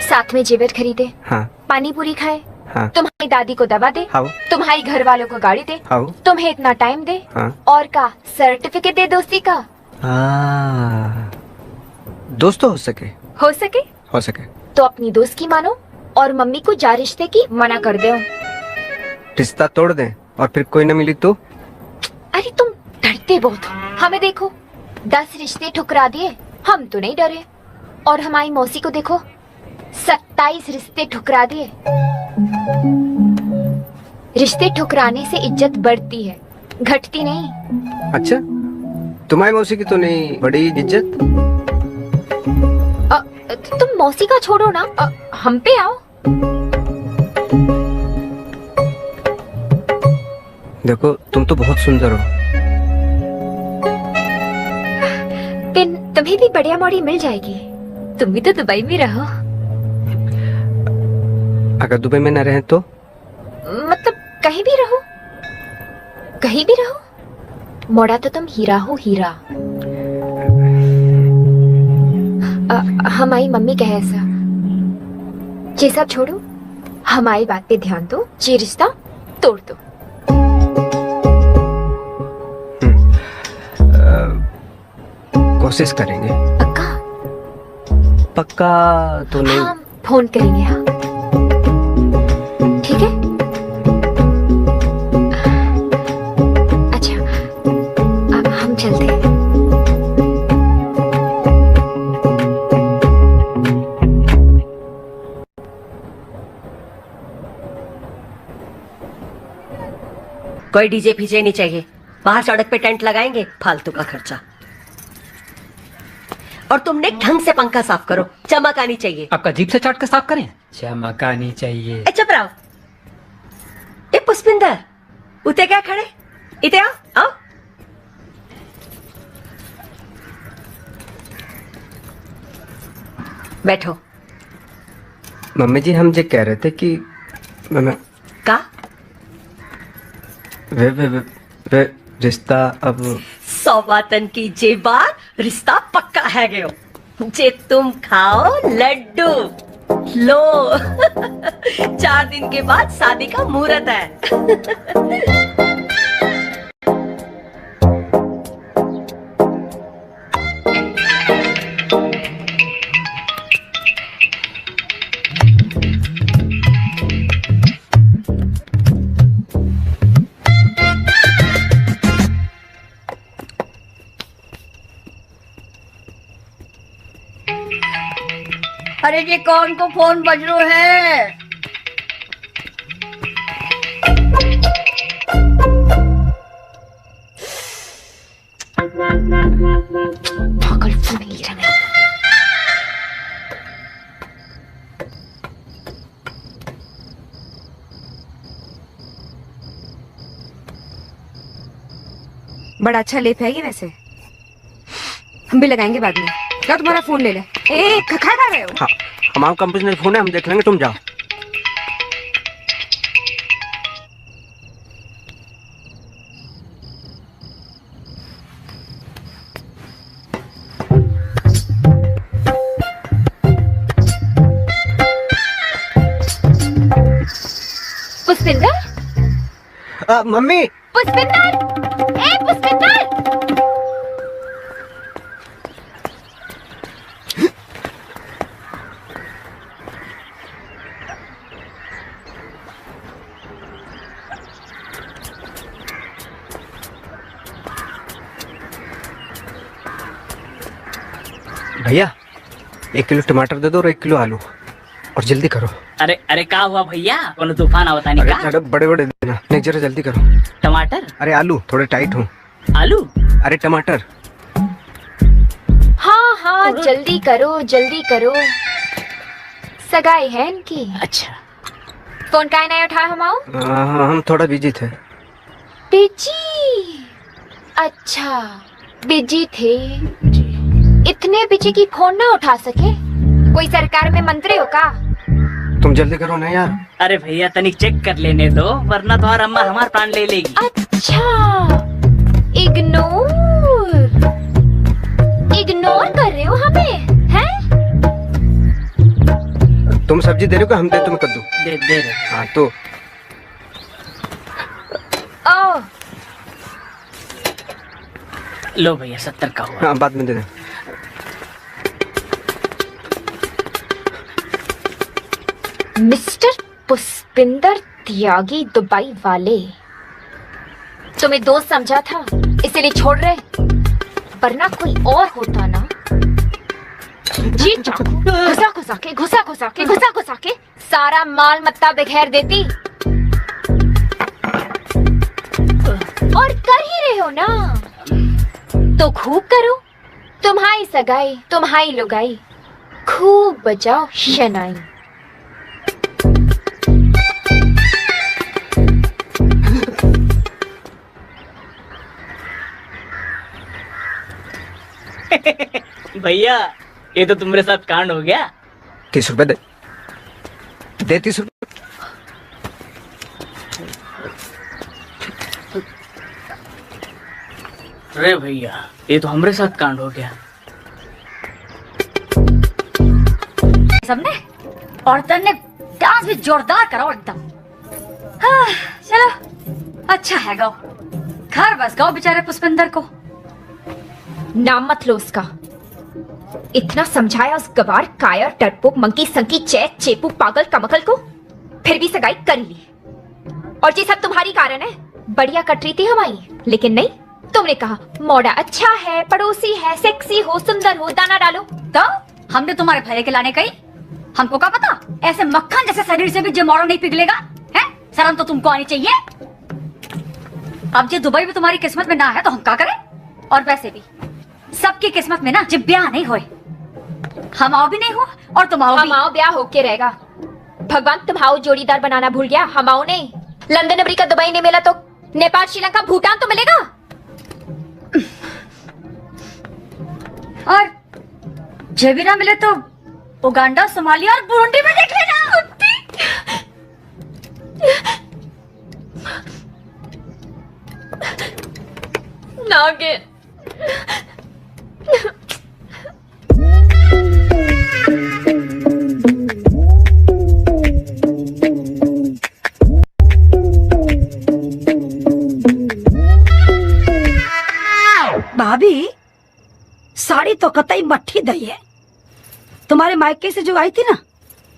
साथ में जेवर खरीदे, हाँ, पानी पूरी खाए, हाँ, तुम्हारी दादी को दवा दे, हाँ, तुम्हारी घर वालों को गाड़ी दे, हाँ, तुम्हें इतना टाइम दे, हाँ, और का सर्टिफिकेट दे दोस्ती का। दोस्त तो हो सके, हो सके, हो सके तो अपनी दोस्त की मानो और मम्मी को जा रिश्ते की मना कर दो। रिश्ता तोड़ दें और फिर कोई न मिली तो? अरे तुम डरते बहुत हो। हमें देखो, 10 रिश्ते ठुकरा दिए, हम तो नहीं डरे। और हमारी मौसी को देखो, 27 रिश्ते ठुकरा दिए। रिश्ते ठुकराने से इज्जत बढ़ती है, घटती नहीं। अच्छा, तुम्हारी मौसी की तो नहीं बड़ी इज्जत? तुम मौसी का छोड़ो ना, हम पे आओ। देखो तुम तो बहुत सुंदर हो। पिन तुम्हें भी बढ़िया मॉडी मिल जाएगी। तुम भी तो दुबई में रहो। अगर दुबई में न रहे तो? मतलब कहीं भी रहो, कहीं भी रहो। मोड़ा तो तुम हीरा हो, हीरा। हमारी मम्मी कहे ऐसा। ये सब छोड़ो, हमारी बात पे ध्यान दो। ये रिश्ता तोड़ दो। कोशिश करेंगे। पक्का तो नहीं। हम फोन करेंगे। हाँ ठीक है। अच्छा हम चलते हैं। कोई डीजे फीजे नहीं चाहिए। बाहर सड़क पे टेंट लगाएंगे, फालतू का खर्चा। और तुमने ढंग से पंखा साफ करो, चमक आनी चाहिए। आपका जीप से चाट के साफ करें? चमक आनी चाहिए। चुप रहो। ए पुष्पिंदर, उते क्या खड़े? इते आओ, आओ। बैठो। मम्मी जी हम ये कह रहे थे कि का वे रिश्ता अब सौवातन की जे बात, रिश्ता पक्का है गयो। जे तुम खाओ लड्डू लो। 4 दिन के बाद शादी का मुहूर्त है। अरे ये कौन को फोन बज रो है? पागल फोन नहीं ले रहा। बड़ा अच्छा लेप है ये वैसे। हम भी लगाएंगे बाद में। क्या तुम्हारा फोन ले ले। ए खा रहे हो? हाँ, हमारा कंपनी ने फोन है, हम देख लेंगे, तुम जाओ। पुष्पिंदर? मम्मी। पुष्पिंदर, ए पुष्पिंदर। भैया 1 किलो टमाटर दे दो और 1 किलो आलू, और जल्दी करो। अरे अरे का हुआ भैया? कोनो तूफान आवता नहीं का? बड़े बड़े देना। नहीं जरा जल्दी करो। टमाटर? अरे आलू थोड़े टाइट हो। आलू? अरे टमाटर। हाँ हाँ जल्दी करो, जल्दी करो। सगाई है इनकी। अच्छा। फोन काहे नहीं उठाया हमाओ? हम थोड़ा बिजी थे। बिजी? अच्छा बिजी थे। इतने बिजी की फोन ना उठा सके? कोई सरकार में मंत्री हो का? तुम जल्दी करो ना यार। अरे भैया तनिक चेक कर लेने दो, वरना तो अम्मा हमार प्राण ले लेगी। अच्छा इग्नोर कर रहे हो हमें, हैं? तुम सब्जी दे रहे हो कि हम दे तुम्हें कद्दू? दे रहे। हाँ तो ओ लो भैया 70 का हुआ। हाँ बाद में दे दे। मिस्टर पुष्पिंदर त्यागी दुबई वाले, तुम्हें दोस्त समझा था इसीलिए छोड़ रहे, वरना कोई और होता ना। जी चाकू घुसा घुसा के सारा माल मत्ता बिखेर देती। और कर ही रहे हो ना, तो खूब करो। तुम्हारी सगाई, तुम्हारी लुगाई, खूब बजाओ शनाई। भैया ये तो तुम्हारे साथ कांड हो गया। 30 रुपए दे 30 रुपए। अरे भैया ये तो हमारे साथ कांड हो गया। सबने औरतन ने डांस भी जोरदार करा एकदम। हाँ, चलो अच्छा है गाओ, घर बस गाओ बेचारे पुष्पिंदर को। नाम मत लो उसका। इतना समझाया उस गवार कायर डरपोक मंकी संकी चैत चेपू पागल कमकल को, फिर भी सगाई कर ली। और ये सब तुम्हारी कारण है। बढ़िया कट रही थी हमारी, लेकिन नहीं, तुमने कहा मोड़ा अच्छा है, पड़ोसी है, सेक्सी हो, सुंदर हो, दाना डालो। तो हमने तुम्हारे भैया के लाने कही, हमको क्या पता ऐसे मक्खन जैसे शरीर से भी जो मोड़ा नहीं पिघलेगा है। शर्म तो तुमको आनी चाहिए। अब जो दुबई में तुम्हारी किस्मत में ना है तो हम क्या करें। और वैसे भी सबकी किस्मत में ना जब ब्याह नहीं होए, हम आओ भी नहीं हो और तुम आओ भी। हमाओ ब्याह होके रहेगा। भगवान तुम्हारा जोड़ीदार बनाना भूल गया। हमाओ नहीं, लंदन अमेरिका दुबई नहीं मिला तो नेपाल श्रीलंका भूटान तो मिलेगा। और जब भी ना मिले तो उगांडा, सोमालिया और बुरुंडी में देख लेना। नागिन भाभी साड़ी तो कतई मट्ठी दई है। तुम्हारे मायके से जो आई थी ना,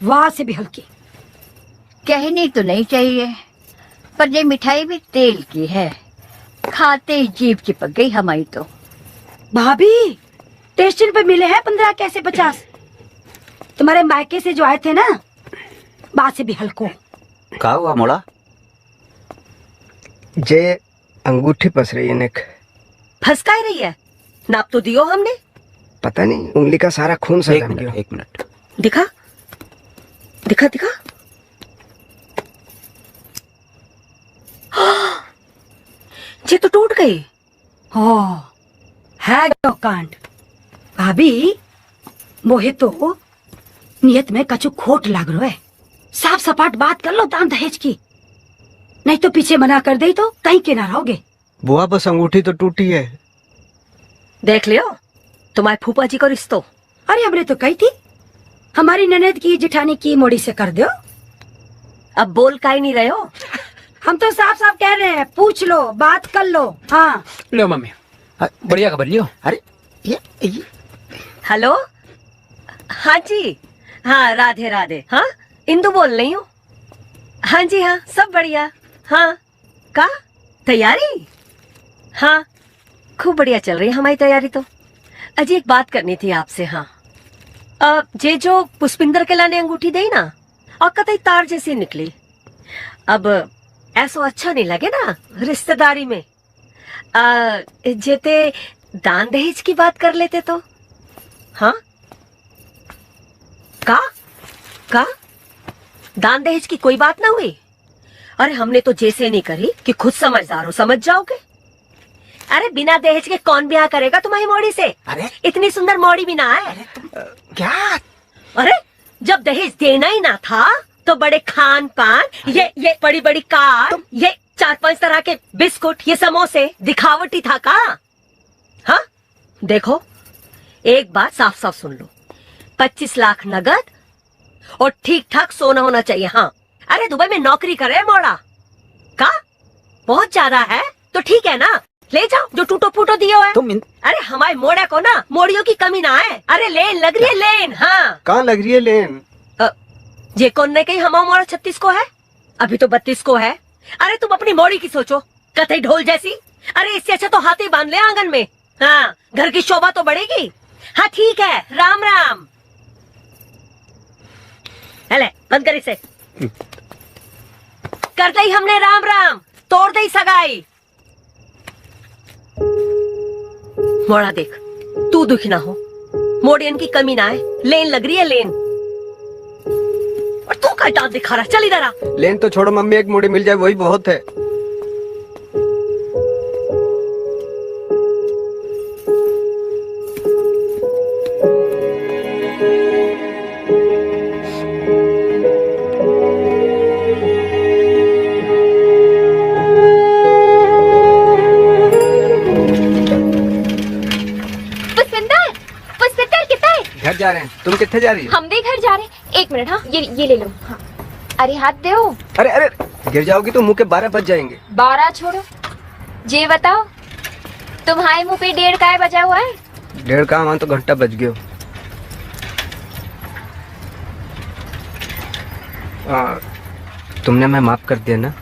वहां से भी हल्की। कहनी तो नहीं चाहिए, पर ये मिठाई भी तेल की है, खाते ही जीभ चिपक गई हमारी तो। भाभी स्टेशन पे मिले हैं 15 कैसे 50। तुम्हारे मायके से जो आए थे ना, वहां से भी हल्को। क्या हुआ मोड़ा? जे अंगूठी फंस रही है नेक। फंसका ही रही है, नाप तो दियो हमने। पता नहीं, उंगली का सारा खून सा जम गया। 1 मिनट दिखा दिखा दिखा। ये तो टूट गई। हो है कांड। भाभी मोहे तो नियत में कछु खोट लाग रो है। साफ सपाट बात कर लो दान दहेज की, नहीं तो पीछे मना कर दे तो कहीं के ना रहोगे। बुआ बस अंगूठी तो टूटी है। देख लियो तुम्हारे फूफा जी को रिश्तो। अरे हमने तो कही थी हमारी ननद की जिठानी की मोड़ी से कर दो। अब बोल का ही नहीं रहे हो। हम तो साफ साफ कह रहे हैं, पूछ लो, बात कर लो। हाँ लो मम्मी, बढ़िया खबर लियो। अरे ये हेलो, हाँ जी, हाँ राधे राधे। हाँ इंदु बोल रही हूँ। हाँ जी हाँ, सब बढ़िया। हाँ का तैयारी? हाँ खूब बढ़िया चल रही है हमारी तैयारी तो। अजी एक बात करनी थी आपसे। हाँ जे जो पुष्पिंदर के लाने अंगूठी दई ना, और कतई तार जैसी निकली। अब ऐसा अच्छा नहीं लगे ना रिश्तेदारी में। जेते दान दहेज की बात कर लेते तो। हाँ का दान दहेज की कोई बात ना हुई? अरे हमने तो जैसे नहीं करी कि खुद समझदार हो, समझ जाओगे। अरे बिना दहेज के कौन ब्याह करेगा तुम्हारी मोड़ी से? अरे इतनी सुंदर मोड़ी भी ना है। क्या? अरे जब दहेज देना ही ना था तो बड़े खान पान, ये बड़ी बड़ी कार, ये 4-5 तरह के बिस्कुट, ये समोसे दिखावटी था का? हाँ देखो एक बात साफ साफ सुन लो, 25 लाख नगद और ठीक ठाक सोना होना चाहिए। हाँ अरे दुबई में नौकरी करे मोड़ा का, बहुत ज्यादा है तो ठीक है ना, ले जाओ जो टूटो फूटो दियो है। अरे हमारे मोड़ा को ना मोड़ियों की कमी ना है। अरे लेन लग रही है लेन। हाँ कहाँ लग रही है लेन? ये कौन ने कही हमारा मोड़ा 36 को है, अभी तो 32 को है। अरे तुम अपनी मोड़ी की सोचो, कतई ढोल जैसी। अरे इससे अच्छा तो हाथी बांध ले आंगन में। हाँ घर की शोभा तो बढ़ेगी। हाँ ठीक है, राम राम। हेले बंद कर इसे। कर दई हमने राम राम, तोड़ दई सगाई। मोड़ा देख तू दुखी ना हो, मोड़ियन की कमी ना है, लेन लग रही है लेन। और तू का दांत दिखा रहा, चल इधर आ। लेन तो छोड़ो मम्मी, एक मुड़ी मिल जाए वही बहुत है। जा रहे हैं, तुम कितने जा रही हो? हम भी घर जा रहे हैं। 1 मिनट, हाँ ये ले लो। हाँ अरे हाथ दो। अरे अरे गिर जाओगी तो मुंह के 12 बज जाएंगे। 12 छोड़ो, ये बताओ तुम्हारे मुंह पे 1:30 का बजा हुआ है? 1:30 का, वहां तो घंटा बज गयो। तुमने मैं माफ कर दिया ना?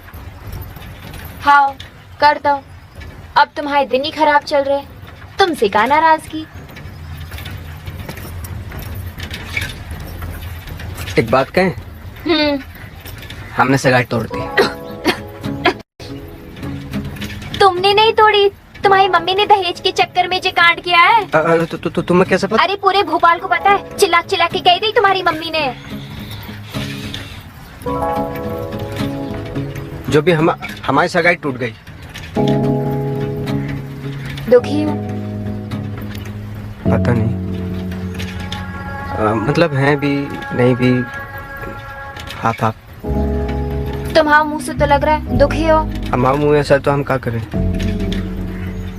हाँ कर दो। अब तुम्हारे दिन ही खराब चल रहे, तुमसे का नाराजगी। एक बात कहें, हमने सगाई तोड़ दी। तुमने नहीं तोड़ी, तुम्हारी मम्मी ने दहेज के चक्कर में जो कांड किया है। तो तुम्हें कैसे पता? अरे पूरे भोपाल को पता है, चिल्ला चिल्ला के कह दी तुम्हारी मम्मी ने। जो भी हमारी सगाई टूट गई। दुखी हूँ। पता नहीं, मतलब है भी नहीं भी, हाथ आप। तुम्हारा मुंह से तो लग रहा है दुखी हो। हमारा मुंह ऐसा तो हम क्या करें?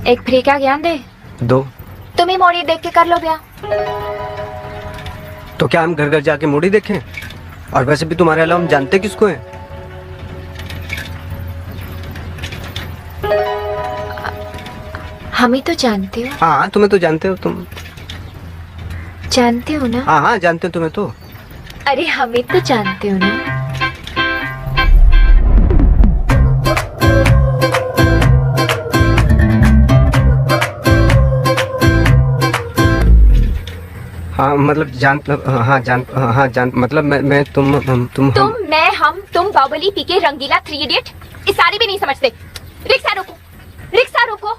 एक फ्री का ज्ञान दे। 2। तुम ही मोड़ी देख के कर लो ब्याह। तो क्या हम घर घर जाके मोड़ी देखें? और वैसे भी तुम्हारे अलावा हम जानते किसको हैं? हम ही तो जानते हो। हाँ तुम्हें तो जानते हो, तुम जानते हो ना? हाँ हाँ जानते हो तुम्हें तो। अरे हमें तो जानते हो ना। हाँ मतलब जान, हाँ जान मतलब मैं तुम मैं हम तुम बाहुबली पीके रंगीला 3 इडियट, इस सारी भी नहीं समझते। रिक्शा रोको, रिक्शा रोको।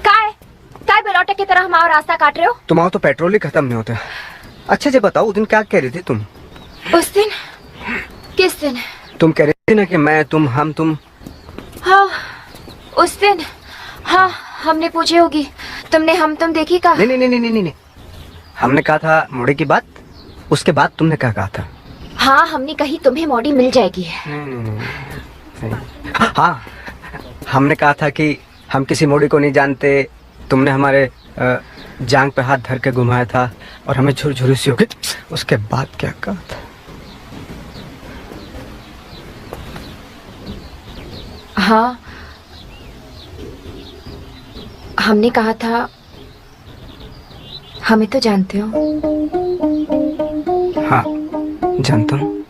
काय बेलौटे की तरह हमारा रास्ता काट रहे हो? तुम्हारा तो पेट्रोल ही खत्म नहीं होता। अच्छा जी बताओ, उस दिन क्या कह रही थी तुम? उस दिन? किस दिन? तुम कह रही थी ना कि मैं तुम हम तुम। हाँ उस दिन, हाँ हमने पूछी होगी, तुमने हम तुम देखी का? नहीं नहीं नहीं नहीं नहीं, हमने कहा था मोड़ी की बात, उसके बाद तुमने क्या कहा था? हाँ हमने कही तुम्हें मोड़ी मिल जाएगी। नहीं। हाँ हमने कहा था कि हम किसी मोड़ी को नहीं जानते, तुमने हमारे जांग पे हाथ धर के घुमाया था और हमें झुरझुरी सी हो गई। उसके बाद क्या कहा था? हाँ हमने कहा था हमें तो जानते हो। हाँ जानता हूँ।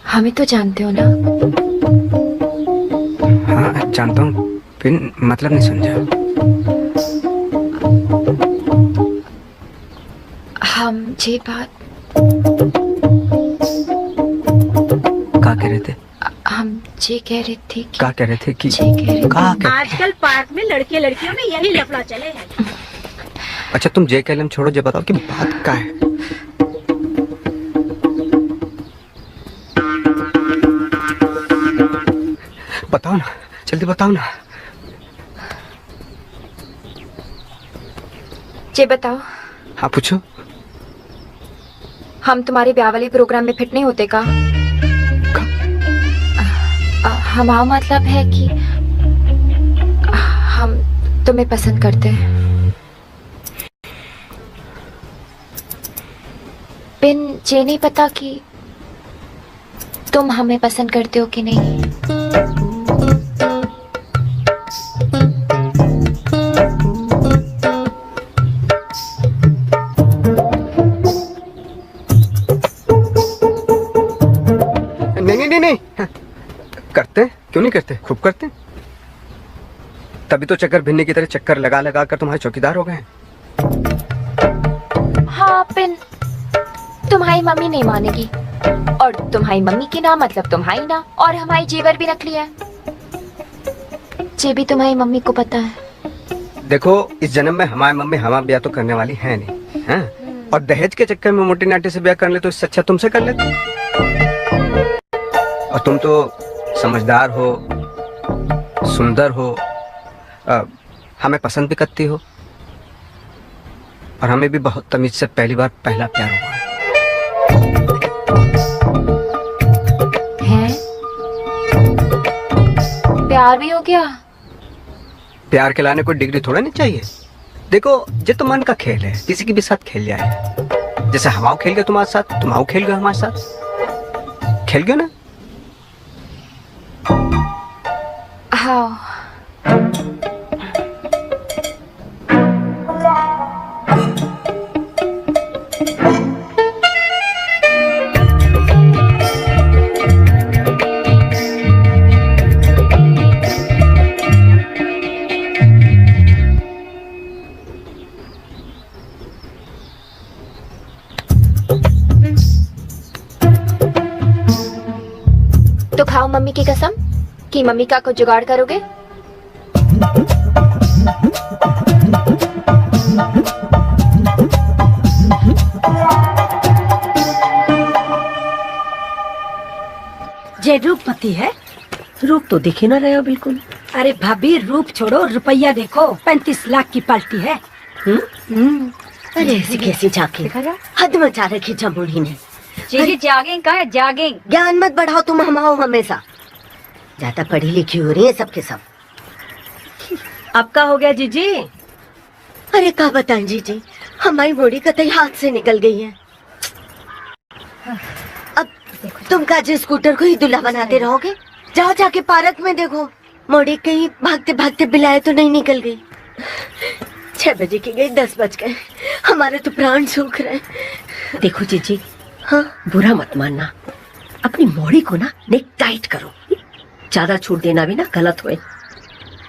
हमें तो जानते हो ना? हाँ जानता हूँ, फिर मतलब नहीं समझा। हम ये बात क्या कह रहे थे? हम ये कह रहे थे कि क्या कह रहे थे कि आजकल पार्क में लड़के लड़कियों में यही लफड़ा चले हैं। अच्छा तुम जे कैलम छोड़ो, जे बताओ कि बात क्या है? बताओ ना, जल्दी बताओ ना। ये बताओ। हाँ पूछो। हम तुम्हारे ब्याह वाले प्रोग्राम में फिट नहीं होते का? हमारा मतलब है कि हम तुम्हें पसंद करते हैं। बिन ये नहीं पता कि तुम हमें पसंद करते हो कि नहीं। नहीं करते, क्यों नहीं करते, खूब करते। तभी तो चक्कर भिन्नी की तरह चक्कर लगा लगा कर तुम्हारे चौकीदार हो गए। हाँ पिन, तुम्हारी मम्मी नहीं मानेगी, और तुम्हारी मम्मी की ना मतलब तुम्हारी ना, और हमारी जेवर भी नकली है, ये भी तुम्हारी मम्मी को पता है। देखो इस जन्म में हमारी मम्मी हमारा ब्याह तो करने वाली है नहीं, हैं? और दहेज के चक्कर में मोटी नाटी से ब्याह कर ले तो इससे अच्छा तुमसे कर लेते। और तुम तो समझदार हो, सुंदर हो, हमें पसंद भी करती हो और हमें भी बहुत तमीज से पहली बार पहला प्यार हुआ है। प्यार भी हो गया? प्यार के लाने कोई डिग्री थोड़ा नहीं चाहिए। देखो ये तो मन का खेल है, किसी के भी साथ खेल जाए। जैसे हमाओ खेल गए तुम्हारे साथ, तुम आओ खेल गए हमारे साथ, खेल गए ना? हाँ। तो खाओ मम्मी की कसम कि मम्मी का कुछ जुगाड़ करोगे। जे रूपमती है। रूप तो दिख ही ना रहे हो बिल्कुल। अरे भाभी रूप छोड़ो, रुपया देखो, 35 लाख की पार्टी है। अरे ऐसी कैसी झांकी, हद मचा रखी जमुड़ी ने। जी जागेंग का है, जागेंग। ज्ञान मत बढ़ाओ तुम हमाओ हमेशा, ज्यादा पढ़ी लिखी हो रही है सबके सब। अब का हो गया जीजी? अरे क्या बताएं जीजी, हमारी मोड़ी कतई हाथ से निकल गई है। अब तुम काजी स्कूटर को ही दूल्हा बनाते रहोगे? जाओ जाके पार्क में देखो, मोड़ी कहीं भागते भागते बिलाए तो नहीं निकल गई। 6 बजे की गई, 10 बज गए, हमारे तो प्राण सूख रहे। देखो जीजी, हाँ बुरा मत मानना, अपनी मोड़ी को ना नेक टाइट करो, ज्यादा छूट देना भी ना गलत हुए।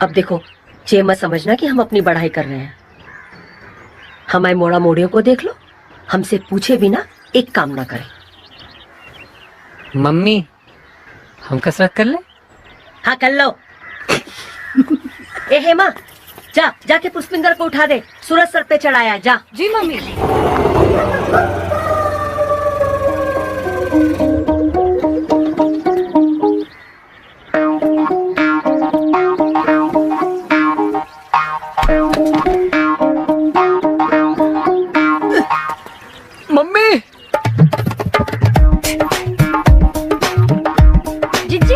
अब देखो, ये मत समझना कि हम अपनी बढ़ाई कर रहे हैं। हमारे मोड़ा मोड़ियों को देख लो, हमसे पूछे बिना एक काम ना करें। मम्मी हम कसरत कर ले? हाँ कर लो। ए हेमा, जाके पुष्पिंदर को उठा दे, सूरज सर पे चढ़ाया। जा। जी मम्मी। मम्मी जीजी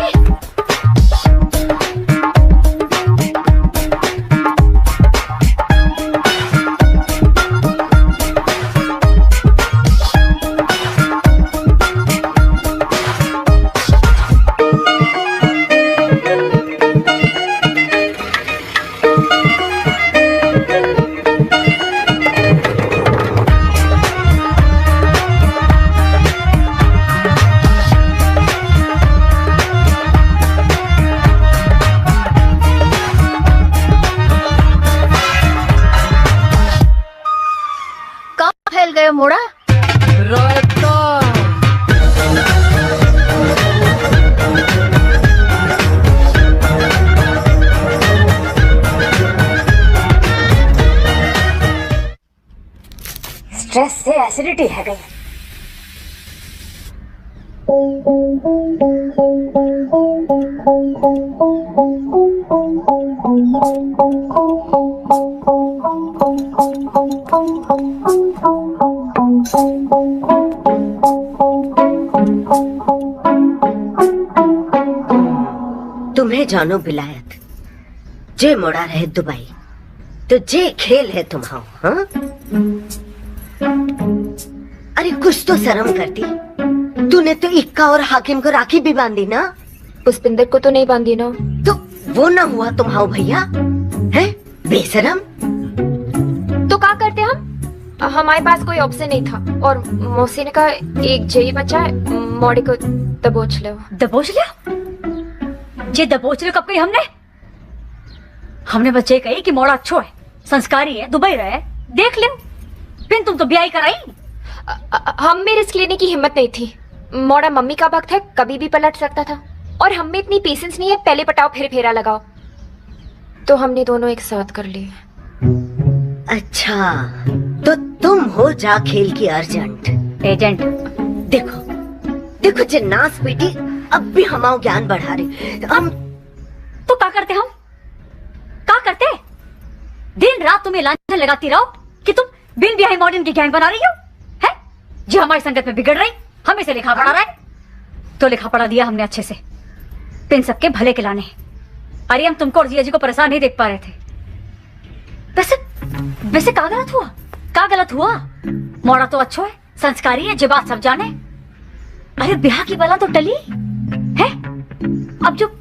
फैल गए मोड़ा। स्ट्रेस से एसिडिटी है गई। तुम्हें जानो बिलायत, जे मोड़ा रहे दुबई, तो जे खेल है तुम्हारा। हाँ? अरे कुछ तो शर्म करती, तूने तो इक्का और हाकिम को राखी भी बांधी ना। पुष्पिंदर को तो नहीं बांधी ना। तो वो ना हुआ तुम्हारा भैया है बेशरम। तो क्या करते हम? हमारे पास कोई ऑप्शन नहीं था और मौसी ने कहा एक जेई बचा है, मोड़ी को दबोच लो। दबोच लिया? जे दबोच लियो कब कही हमने बच्चे कही कि मोड़ा अच्छो है, संस्कारी है, दुबई रहे, देख लियो। फिर तुम तो ब्याह कराई। हम में रिस्क लेने की हिम्मत नहीं थी। मोड़ा मम्मी का वक्त है, कभी भी पलट सकता था और हम में इतनी पेशेंस नहीं है पहले पटाओ फिर फेरा लगाओ। तो हमने दोनों एक साथ कर लिए। अच्छा, तो तुम हो जा खेल की अर्जेंट एजेंट। देखो देखो जिन्नास बेटी अब भी हमारा ज्ञान बढ़ा रही। हम तो क्या करते? हम क्या करते? दिन रात तुम्हें लांछन लगाती रहो कि तुम बिन ब्याही मॉडर्न की गैंग बना रही हो, है जो हमारी संगत में बिगड़ रही, हमें से लिखा पढ़ा रहा है। तो लिखा पढ़ा दिया हमने अच्छे से, इन सबके भले के लाने। अरे हम तुमको और जिया जी को परेशान नहीं देख पा रहे थे। वैसे वैसे क्या गलत हुआ, क्या गलत हुआ? मोड़ा तो अच्छो है, संस्कारी है, जो बात सब जाने। अरे ब्याह की बला तो टली है, अब जो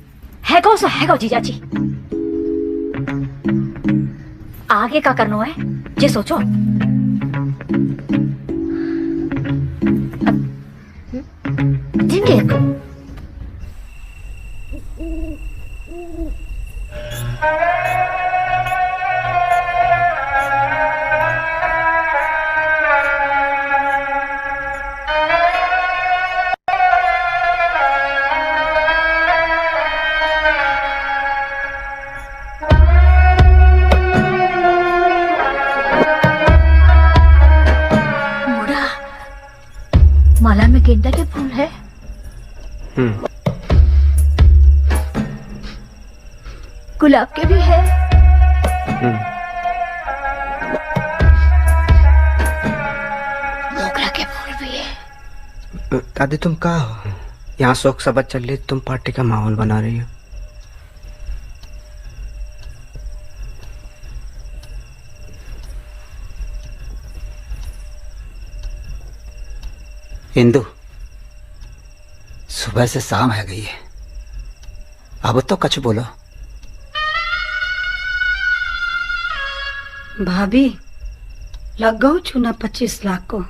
है गो सो है गो जीजा जी। आगे का करना है ये सोचो। जिंदगी माला में गेंदा के फूल है। गुलाब के भी है। मोगरा के फूल भी है। दादी तुम कहाँ हो? यहाँ शोक सभा चल रही, तुम पार्टी का माहौल बना रही हो। इंदु, सुबह से शाम है गई है, अब तो कुछ बोलो। भाभी लग गऊ चुना 25 लाख को।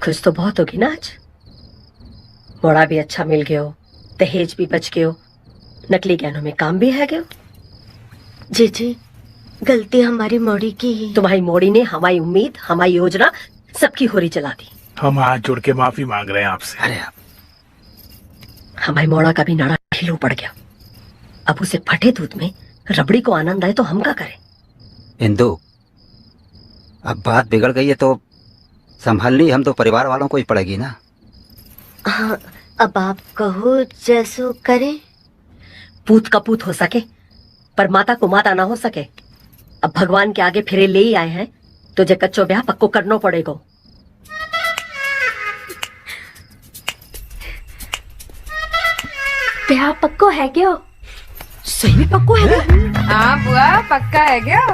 खुश तो बहुत होगी ना आज। मोड़ा भी अच्छा मिल गयो, दहेज भी बच गयो, नकली गहनों में काम भी है गयो। जी गलती हमारी मोड़ी की ही। तुम्हारी मोड़ी ने हमारी उम्मीद, हमारी योजना सबकी होरी चला दी। हम हाथ जोड़ के माफी मांग रहे हैं आपसे। अरे आप हमारी मोड़ा का भी नाड़ा ढीलो पड़ गया। अब उसे फटे दूध में रबड़ी को आनंद आए तो हम क्या करें? इंदु, अब बात बिगड़ गई है तो संभालनी हम तो परिवार वालों को ही पड़ेगी ना। हाँ, अब आप कहो जैसो करें। पूत का पूत हो सके पर माता को माता ना हो सके। अब भगवान के आगे फिरे ले ही आए हैं तो जे कच्चो ब्याह पक्को करना पड़ेगा। ब्याह पक्को है क्या? सही में पक्को है? हाँ बुआ पक्का है क्या?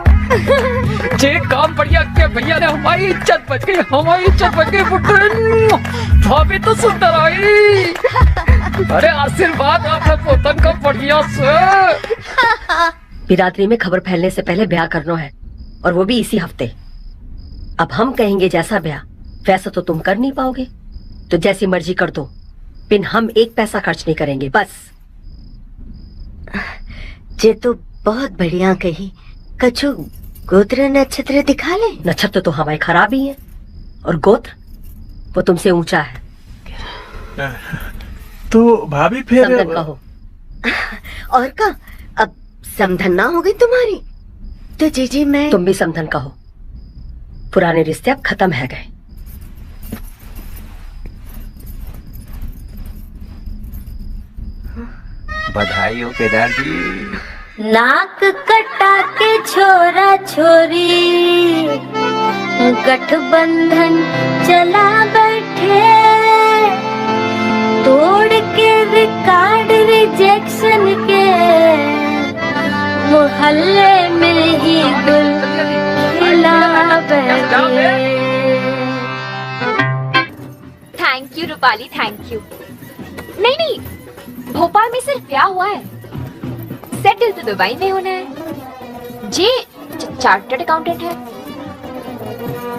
जे काम बढ़िया के भैया ने हमारी इज्जत बच गई, हमारी इज्जत बच गई। पुत्र भाभी तो सुंदर आई। अरे आशीर्वाद आपने पोतन का बढ़िया से। बिरादरी में खबर फैलने से पहले ब्याह करना है और वो भी इसी हफ्ते। अब हम कहेंगे जैसा ब्याह वैसा तो तुम कर नहीं पाओगे, तो जैसी मर्जी कर दो, बिन हम एक पैसा खर्च नहीं करेंगे बस। जे तो बहुत बढ़िया कही। कछु गोत्र नक्षत्र दिखा ले। नक्षत्र तो हमारे खराब ही है और गोत्र वो तुमसे ऊंचा है। तो भाभी फिर समधन कहो। और का अब समधन ना हो गई तुम्हारी तो जीजी मैं। तुम भी समधन कहो। पुराने रिश्ते अब खत्म है गए। बधाई हो केदार जी। नाक कटा के छोरा छोरी गठबंधन चला बैठे, तोड़ के रिकॉर्ड रिजेक्शन के मोहल्ले में ही गुल खिला बैठे। Thank you Rupali, thank you. नहीं नहीं, भोपाल में सिर्फ ब्याह हुआ है, सेटल तो दुबई में होना है। जे चार्टर्ड अकाउंटेंट है।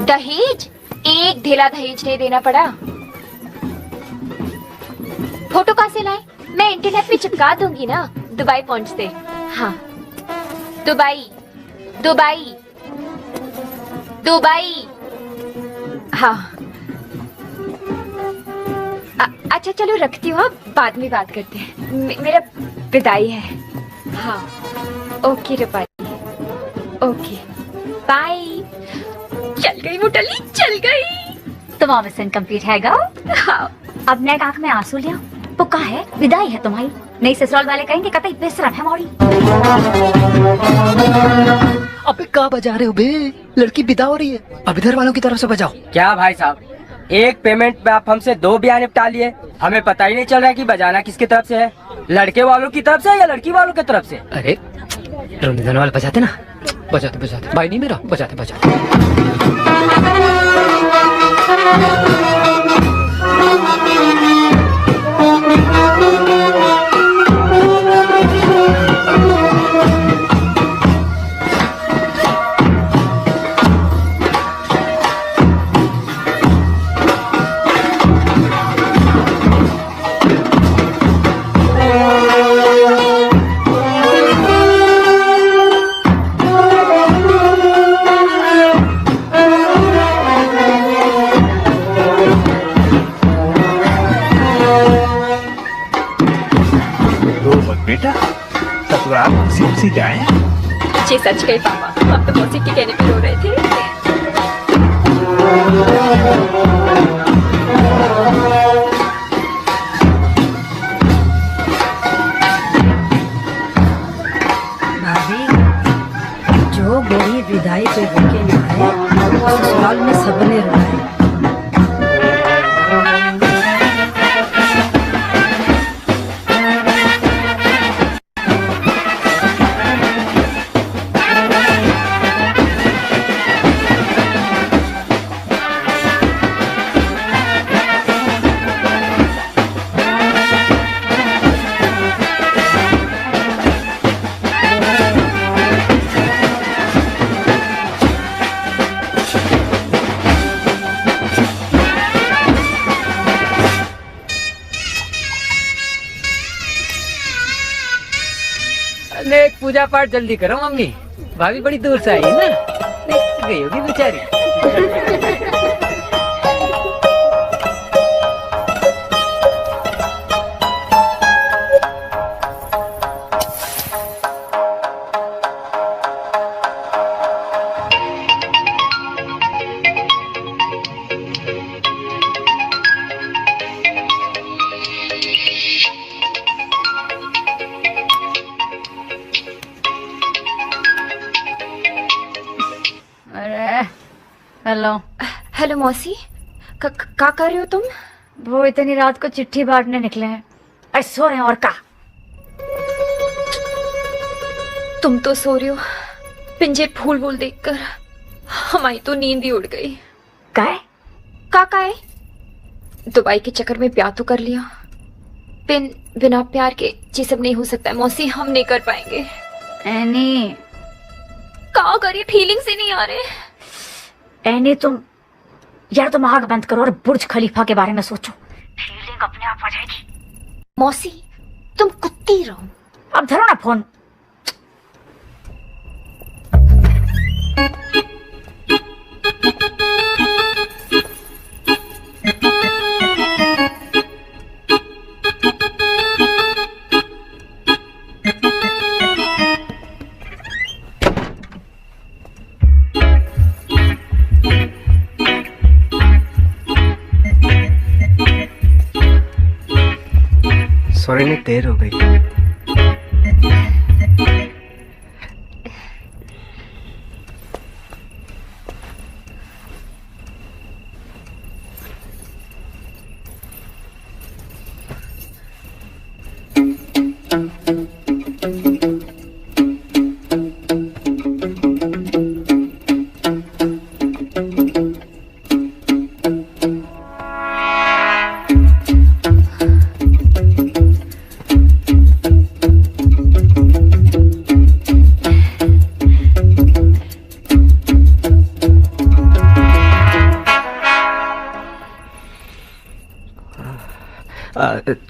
दहेज एक ढेला दहेज नहीं देना पड़ा। फोटो कहाँ से लाए? मैं इंटरनेट पे चिपका दूंगी ना दुबई पहुंचते। हाँ दुबई दुबई दुबई। हाँ अच्छा चलो रखती हूँ, बाद में बात करते हैं। मेरा विदाई है। हाँ ओके रूपाली, ओके बाय। चल गई मोटली, चल गई। तुम्हारा मिशन कंप्लीट है गा? हाँ। अब नेक आंख में आंसू लिया तो कहा है विदाई है तुम्हारी। नहीं ससुराल वाले कहेंगे कतई बेशरम है मोड़ी। अबे का बजा रहे हो बे? लड़की विदा हो रही है, अब इधर वालों की तरफ से बजाओ। क्या भाई साहब, एक पेमेंट पे आप हमसे 2 ब्याह निपटा लिए, हमें पता ही नहीं चल रहा है कि बजाना किसकी तरफ से है, लड़के वालों की तरफ से या लड़की वालों की तरफ से। अरे रोने वाले बजाते ना, बजाते बजाते भाई नहीं मेरा, बजाते बजाते। बेटा ससुराल खुशी जाए। जी सच कही पापा, हम तो मौसी के कहने पे रो रहे थे। भाभी, जो गोरी विदाई पे रोके ना है, ससुराल में सबने रुलाए। नेक पूजा पाठ जल्दी करो मम्मी, भाभी बड़ी दूर से आई है ना, नेक गई होगी बेचारी। हेलो हेलो मौसी, का कर रहे हो तुम? वो इतनी रात को चिट्ठी बांटने निकले हैं। अरे सो रहे हैं और का। तुम तो सो रहे हो, पिंजे फूल वूल देखकर हमारी तो नींद ही उड़ गई। का है? दुबई के चक्कर में ब्याह तो कर लिया, बिना प्यार के ये सब नहीं हो सकता है मौसी, हम नहीं कर पाएंगे। एनी क्या करिए, फीलिंग से नहीं आ रहे। एनी तुम आग बंद करो और बुर्ज खलीफा के बारे में सोचो, फीलिंग अपने आप आ जाएगी। मौसी तुम कुत्ती रहो। अब धरो ना फोन। सॉरी नहीं, देर हो गई।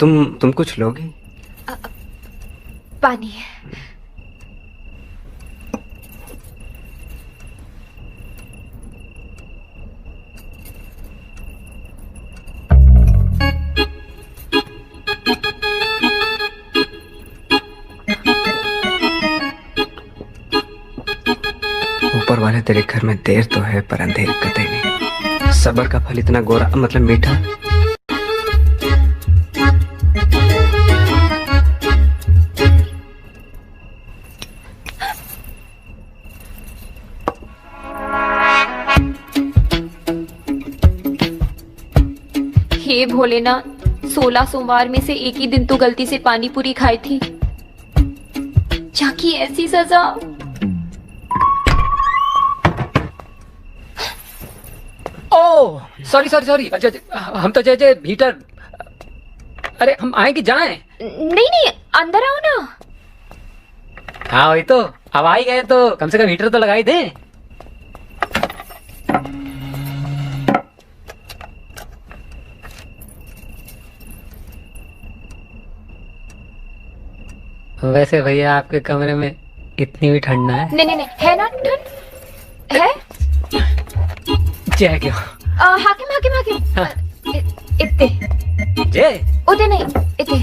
तुम कुछ लोगी? पानी। ऊपर वाले तेरे घर में देर तो है पर अंधेर कतई नहीं। सबर का फल इतना गोरा मतलब मीठा। हे भोलेनाथ, 16 सोमवार में से एक ही दिन तो गलती से पानी पूरी खाई थी, जाकी ऐसी सजा। ओह सॉरी सॉरी सॉरी, हम तो जय भीतर। अरे हम आए कि जाएं? नहीं नहीं, अंदर आओ ना। हाँ वही तो, अब आ ही गए तो कम से कम हीटर तो लगाई दे। वैसे भैया आपके कमरे में इतनी भी ठंड ना है? नहीं नहीं नहीं, है ना ठंड है। जय क्यों? हाकिम हाकिम हाकिम, इतने जय उते नहीं, इतने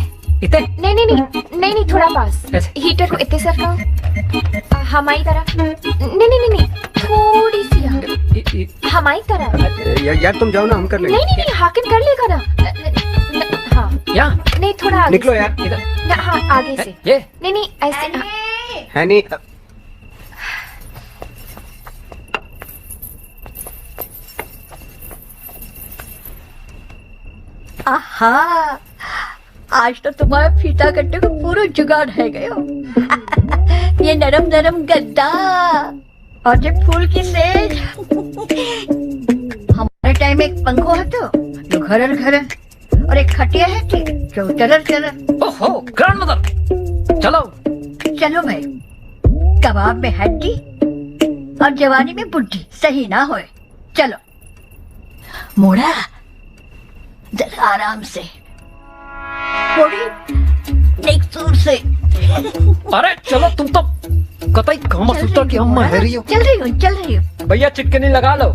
इतने नहीं नहीं नहीं नहीं नहीं, थोड़ा पास। हीटर को इतने सरकाओ, हमारी तरफ। नहीं नहीं नहीं नहीं, थोड़ी सी हमारी तरफ। यार तुम जाओ ना, हम कर लेंगे। नहीं नहीं नहीं, हाकिम कर लेगा ना। हाँ या नहीं, थोड़ा आगे निकलो से। यार। हाँ आगे से। ये नहीं नहीं, ऐसे है नहीं। आहा, आज तो तुम्हारा फीता कट्टे को पूरा जुगाड़ है गयो। ये नरम नरम गद्दा और ये फूल की सेज। हमारे टाइम एक पंखो है तो जो घरर घरर, और एक खटिया है थी जो चरर चरर। ओहो ग्रैंडमदर, चलो चलो भाई, कबाब में हड्डी और जवानी में बुड्ढी सही ना होए। चलो मोड़ा, जरा आराम से मोड़ी, एक सुर से। अरे चलो, तुम तो कतई काम सूत्र की हम है रही हो। चल रही हूँ। भैया चिटकनी लगा लो।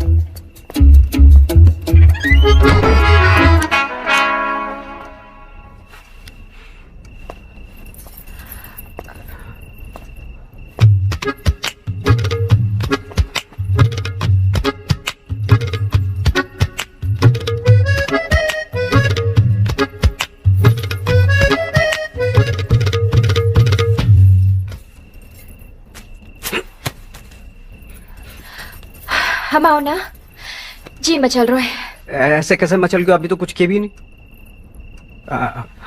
हम आओ ना जी, मचल रहा है। ऐसे कैसे मचल गया? अभी तो कुछ किए भी नहीं।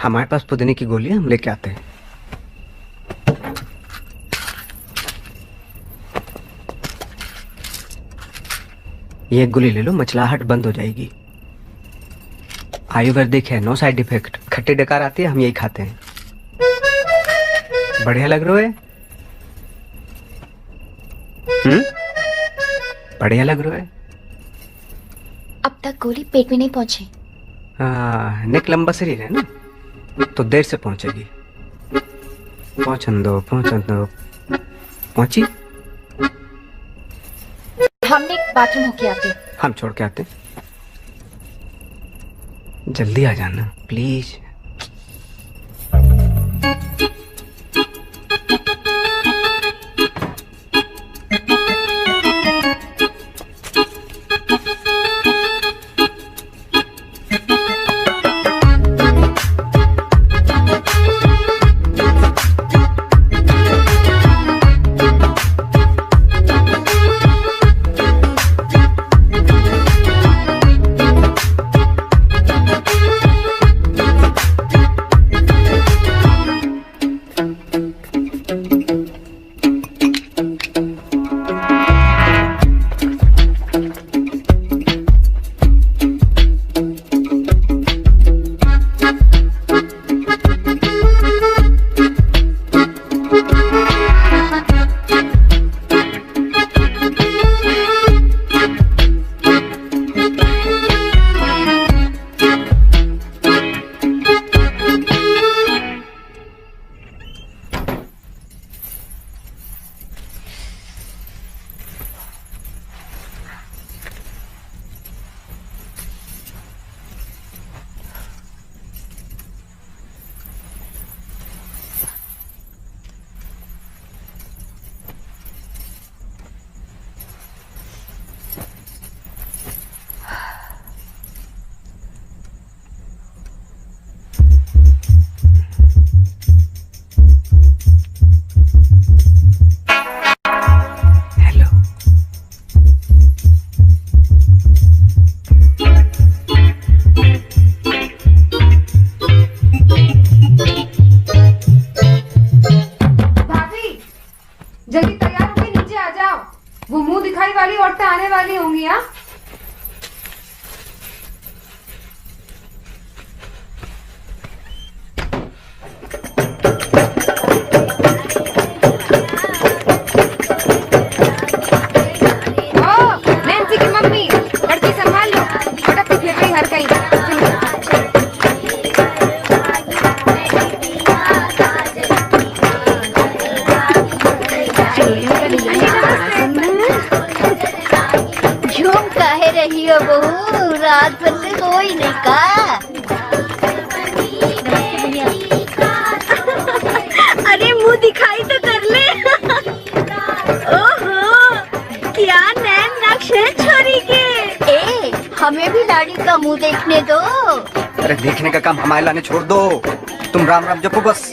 हमारे पास पुदीने की गोली है, हम लेके आते हैं। ये एक गोली ले लो, मचलाहट बंद हो जाएगी। आयुर्वेदिक है, नो साइड इफेक्ट। खट्टी डकार आती है, हम यही खाते हैं। बढ़िया लग रहा है। बढ़िया लग रहा है। अब तक गोली पेट में नहीं पहुंची। हाँ, नेक लंबा शरीर है ना, तो देर से पहुंचेगी। पहुंचन दो। पहुंची। हमने बाथरूम होके आते। हम छोड़ के आते। जल्दी आ जाना प्लीज। तैयार होके नीचे आ जाओ, वो मुंह दिखाई वाली औरतें आने वाली होंगी। हाँ नैन्सी की मम्मी, लड़की संभाल लो, फटक फिर रही हर कहीं। झूम काहे रही हो बहू, रात भर से कोई नहीं का। अरे मुंह दिखाई तो कर ले। ओहो, क्या नैन नक्श है छोरी के। ए, हमें भी लाड़ी का मुंह देखने दो। अरे देखने का काम हमारे लाने छोड़ दो, तुम राम राम जपो बस।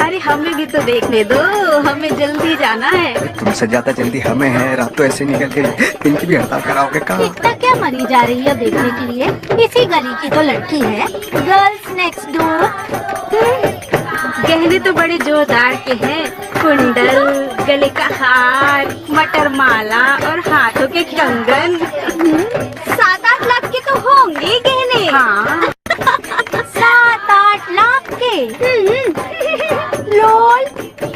अरे हमें भी तो देखने दो, हमें जल्दी जाना है। तुमसे ज्यादा जल्दी हमें है, रात तो ऐसे निकल गई, इनकी भी हड़ताल कराओगे का? इतना क्या मरी जा रही है देखने के लिए, इसी गली की तो लड़की है, गर्ल्स नेक्स्ट डोर। गहने तो बड़े जोरदार के हैं, कुंडल, गले का हार, मटर माला और हाथों के कंगन। 7-8 लाख के तो होंगे गहने। हाँ 7-8 लाख के। लोल,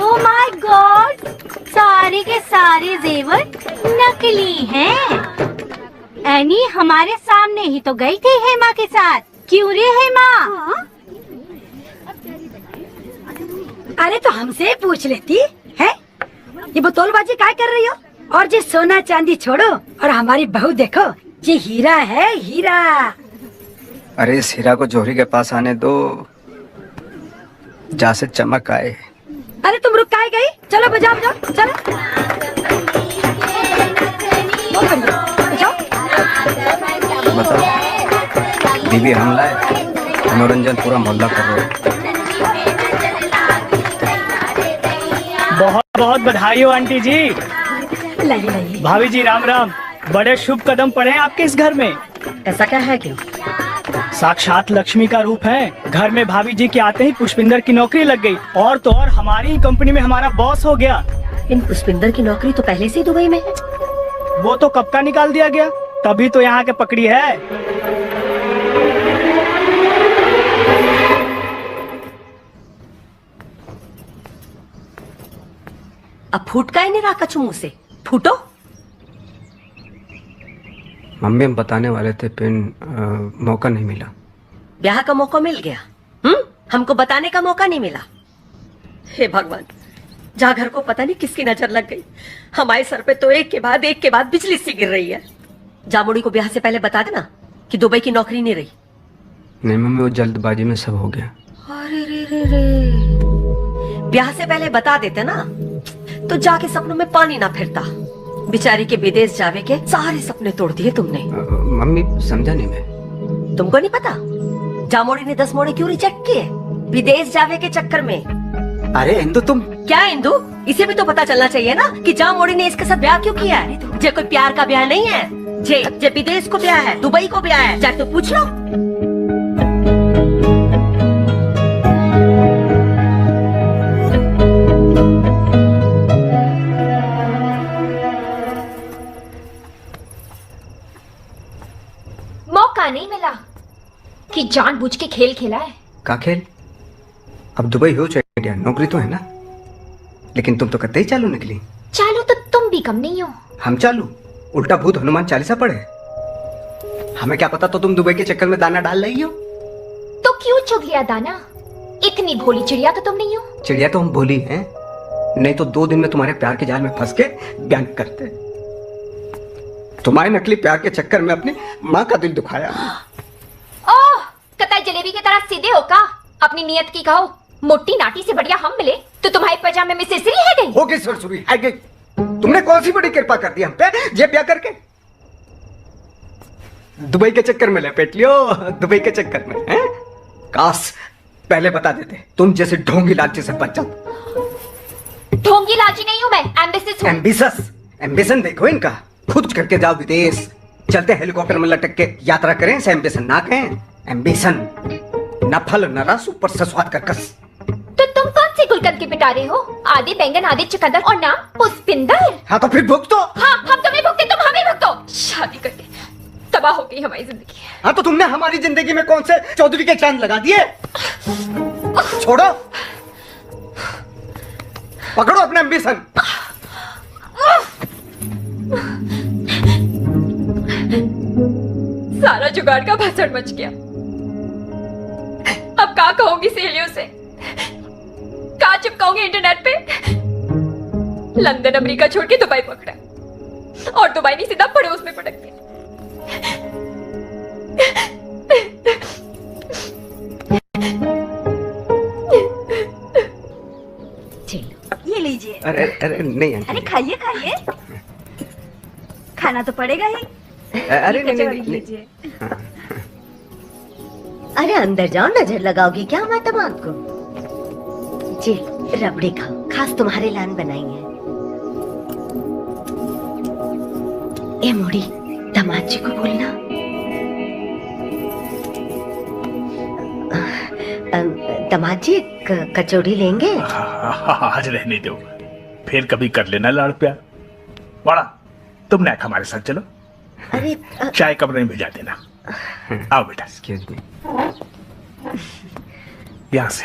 ओ माय गॉड, सारे के सारे जेवर नकली हैं। एनी हमारे सामने ही तो गई थी हेमा के साथ, क्यों रे हेमा? अरे तो हमसे पूछ लेती है, ये बोतलबाजी काय कर रही हो? और ये सोना चांदी छोड़ो और हमारी बहू देखो, ये हीरा है, हीरा। अरे इस हीरा को जोहरी के पास आने दो, जहाँ से चमक आए। अरे तुम रुक काहे गई? चलो बजाओ बजाओ, चलो। बताओ, बीबी हमला है, मनोरंजन पूरा मोहल्ला कर रहे हो। बहुत बहुत बधाई हो आंटी जी। लगी लगी। भाभी जी राम राम, बड़े शुभ कदम पड़े हैं आपके इस घर में। ऐसा क्या है? क्यों? साक्षात लक्ष्मी का रूप है। घर में भाभी जी के आते ही पुष्पिंदर की नौकरी लग गई, और तो और हमारी ही कंपनी में हमारा बॉस हो गया। इन पुष्पिंदर की नौकरी तो पहले से ही दुबई में है। वो तो कब का निकाल दिया गया, तभी तो यहाँ के पकड़ी है। अब फूट का ही नहीं रहा कछु मुंह से, फूटो। मम्मी हम बताने वाले थे, पिन मौका नहीं मिला। ब्याह का मौका मिल गया, हमको बताने का मौका नहीं मिला। हे भगवान, जहाँ घर को पता नहीं किसकी नजर लग गई, हमारे सर पे तो एक के बाद बिजली सी गिर रही है। जामुड़ी को ब्याह से पहले बता देना कि दुबई की नौकरी नहीं रही। नहीं मम्मी, वो जल्दबाजी में सब हो गया। अरे रे रे रे, ब्याह से पहले बता देते ना तो जाके सपनों में पानी ना फिरता। बेचारी के विदेश जावे के सारे सपने तोड़ दिए तुमने। मम्मी समझा नहीं मैं। तुमको नहीं पता जामोड़ी ने 10 मोड़े क्यों रिजेक्ट किए विदेश जावे के चक्कर में? अरे इंदु तुम क्या इंदु, इसे भी तो पता चलना चाहिए ना कि जामोड़ी ने इसके साथ ब्याह क्यों किया है। जे कोई प्यार का ब्याह नहीं है, जे विदेश को ब्याह है, दुबई को ब्याह है, जाके तो पूछ लो। मौका नहीं मिला कि जानबूझ के खेल खेला है। का खेल? अब दुबई हो चाहे इंडिया, नौकरी तो है ना। लेकिन तुम तो कतई चालू निकली। चालू तो तुम भी कम नहीं हो। हम चालू? उल्टा भूत हनुमान चालीसा पढ़े। हमें क्या पता तो तुम दुबई के चक्कर में दाना डाल रही हो। तो क्यों चुग लिया दाना? इतनी भोली चिड़िया तो तुम नहीं हो। चिड़िया तो हम भोली हैं, नहीं तो 2 दिन में तुम्हारे प्यार के जाल में फंस के बयान करते। तुम्हारे नकली प्यार के चक्कर में अपनी माँ का दिल दुखाया। ओह, कतई जलेबी की तरह सीधे हो का? अपनी नियत की कहो। मोटी नाटी से बढ़िया हम मिले तो तुम्हारे पजामे में सिरसिरी है गई। हो गई सुरसुरी है गई। तुमने कौन सी बड़ी कृपा कर दी हम पे, जे ब्याह करके दुबई के चक्कर में लपेट लियो। दुबई के चक्कर में हैं? काश पहले बता देते, तुम जैसे ढोंगी लालची से बच जाते। ढोंगी लालची नहीं हूं मैं, एम्बिशियस हूं। एम्बिशस? एम्बिशन देखो इनका, खुद करके जाओ विदेश, चलते हेलीकॉप्टर में लटक के यात्रा करें, इसे एम्बिशन ना कहें। एम्बिशन न फल न रस, ऊपर से स्वाद का कस। तो तुम कौन सी गुलकंद की पिटा रहे हो? आधे बैंगन आधे चुकंदर और नाम पुष्पिंदर। हाँ तो फिर भुगतो। हाँ, हम तुम्हें भुगते, तुम हमें भुगतो। शादी करके तबाह हो गई हमारी जिंदगी। हाँ तो तुमने हमारी जिंदगी में कौन से चौधरी के चांद लगा दिए? छोड़ो, पकड़ो अपने एम्बिशन। सारा जुगाड़ का भाषण मच गया। अब क्या कहूंगी सहेलियों से, क्या चिपकाऊंगी इंटरनेट पे? लंदन अमेरिका छोड़ के दुबई पकड़ा, और दुबई नहीं सीधा पड़ोस में पटक दिया। ये लीजिए। अरे अरे नहीं आंटी। अरे खाइए खाइए, खाना तो पड़ेगा ही। अरे नहीं कचौड़ी नहीं लीजिए। अरे अंदर जाओ, नजर लगाओगी क्या हमारे दामाद को? जी रबड़ी खाओ, खास तुम्हारे लान बनाई है। ए मोड़ी, दामाद जी को बोलना। दामाद जी कचौड़ी लेंगे? आज रहने दो, फिर कभी कर लेना लाड़ प्यार। बड़ा तुम नायक हमारे साथ चलो। अरे चाय कमरे में भेजा देना। आओ बेटा। Excuse me. यहाँ से।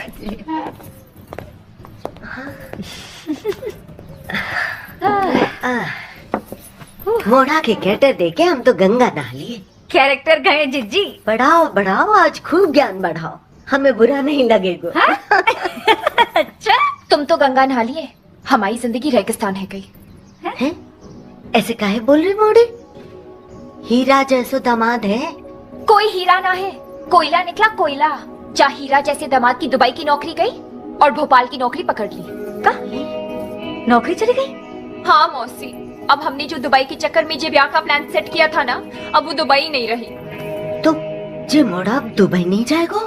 मोड़ा के कैटर देके हम तो गंगा नहा लिए। कैरेक्टर गए जिज्जी। बढ़ाओ बढ़ाओ, आज खूब ज्ञान बढ़ाओ, हमें बुरा नहीं लगेगा। अच्छा, तुम तो गंगा नहा लिए, हमारी जिंदगी रेगिस्तान है गई। हैं? ऐसे काहे बोल रही मोड़ी? हीरा जैसो दामाद है। कोई हीरा ना है, कोयला निकला कोयला। जा हीरा जैसे दामाद की दुबई की नौकरी गई और भोपाल की नौकरी पकड़ ली। नौकरी चली गई? हाँ मौसी, अब हमने जो दुबई के चक्कर में जे ब्याह का प्लान सेट किया था ना, अब वो दुबई नहीं रही। तो जे मोड़ा अब दुबई नहीं जाएगा?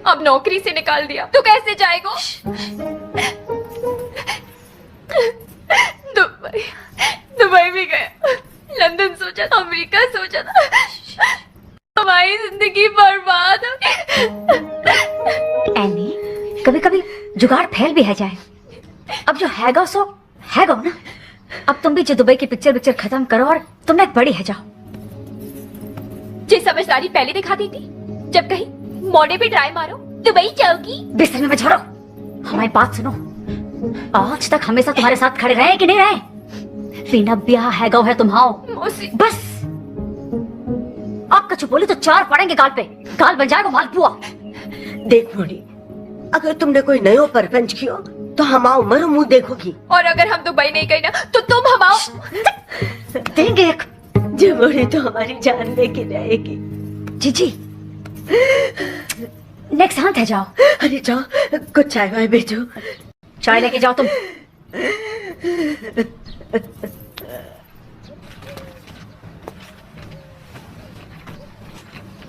अब नौकरी से निकाल दिया तो कैसे जाएगा? दुबई, दुबई भी गया, लंदन सोचा था, अमेरिका सोचा था, हमारी जिंदगी बर्बाद। एनी, कभी कभी जुगाड़ फैल भी है जाए। अब जो हैगा सो हैगा ना। अब तुम भी जो दुबई की पिक्चर खत्म करो और तुम एक बड़ी है जाओ। जी समझदारी पहले दिखाती थी, जब कहीं मोड़े पे ट्राई मारो दुबई जाओगी। बिस्तर में छोड़ो, हमारी बात सुनो। आज तक हमेशा तुम्हारे साथ खड़े रहे कि नहीं रहे? बिना ब्याह हैगा है तुम्हाओ। बस आप कछु बोली तो चार पड़ेंगे गाल पे, गाल बन जाएगा मालपुआ। देख मोड़ी, अगर तुमने कोई नयो परपंच कियो तो हमाओ मरो मुंह देखोगी। और अगर हम दुबई नहीं गए ना तो तुम हमाओ देंगे एक। जो मोड़ी तो हमारी जान लेके रहेगी। जीजी नेक्स्ट हाथ है जाओ। अरे जाओ, कुछ चाय वाय भेजो। चाय लेके जाओ तुम।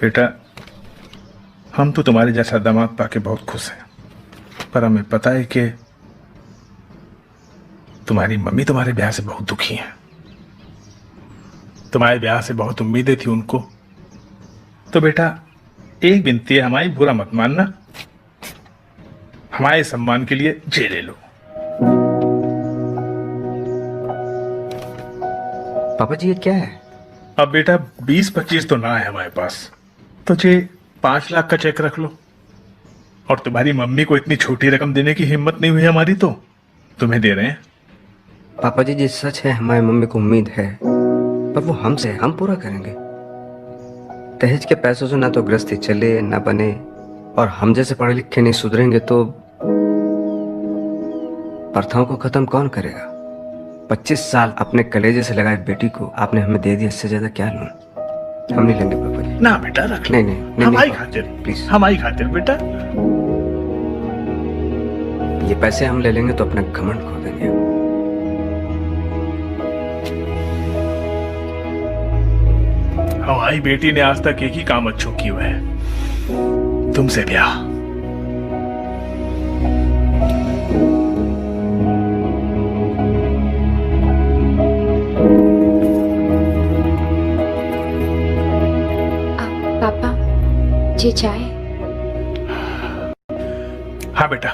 बेटा, हम तो तुम्हारे जैसा दामाद पाके बहुत खुश हैं, पर हमें पता है कि तुम्हारी मम्मी तुम्हारे ब्याह से बहुत दुखी हैं। तुम्हारे ब्याह से बहुत उम्मीदें थी उनको। तो बेटा एक विनती है हमारी, बुरा मत मानना। हमारे सम्मान के लिए जे ले लो। पापा जी ये क्या है? अब बेटा 20-25 तो ना है हमारे पास, तो जे 5 लाख का चेक रख लो। और तुम्हारी मम्मी को इतनी छोटी रकम देने की हिम्मत नहीं हुई हमारी, तो तुम्हें दे रहे हैं। पापा जी जी सच है, हमारी मम्मी को उम्मीद है, पर वो हमसे है, हम पूरा करेंगे। दहेज के पैसों से ना तो गृहस्थी चले ना बने, और हम जैसे पढ़े लिखे नहीं सुधरेंगे तो प्रथाओं को खत्म कौन करेगा? 25 साल अपने कलेजे से लगाए बेटी को आपने हमें दे दिया, इससे ज्यादा क्या लूं? हम नहीं लेंगे पापा जी। ना बेटा रख लो। नहीं हमारी खातिर प्लीज, हमारी खातिर बेटा। ये पैसे हम ले लेंगे तो अपना घमंड खो देंगे। हमारी बेटी ने आज तक एक ही काम अच्छा किया है, तुमसे ब्याह। पापा जी चाय। हाँ बेटा,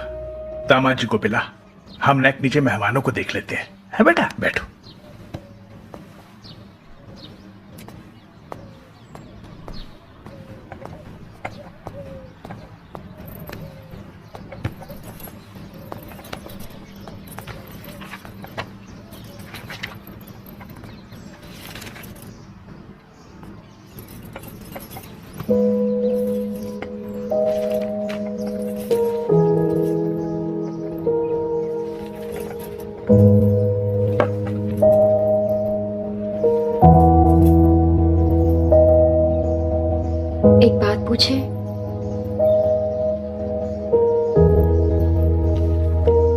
दामाद जी को पिला, हम नेक नीचे मेहमानों को देख लेते हैं। है बेटा, बैठो। एक बात पूछे?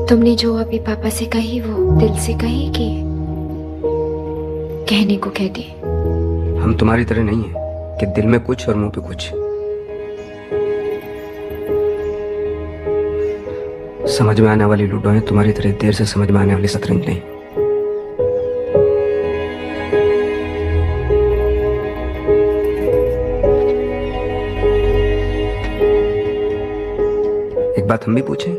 तुमने जो अभी पापा से कही वो दिल से कही कि कहने को कह दी? हम तुम्हारी तरह नहीं है कि दिल में कुछ और मुंह पे कुछ। समझ में आने वाली लूडो है, तुम्हारी तरह देर से समझ में आने वाली शतरंज नहीं। एक बात हम भी पूछें,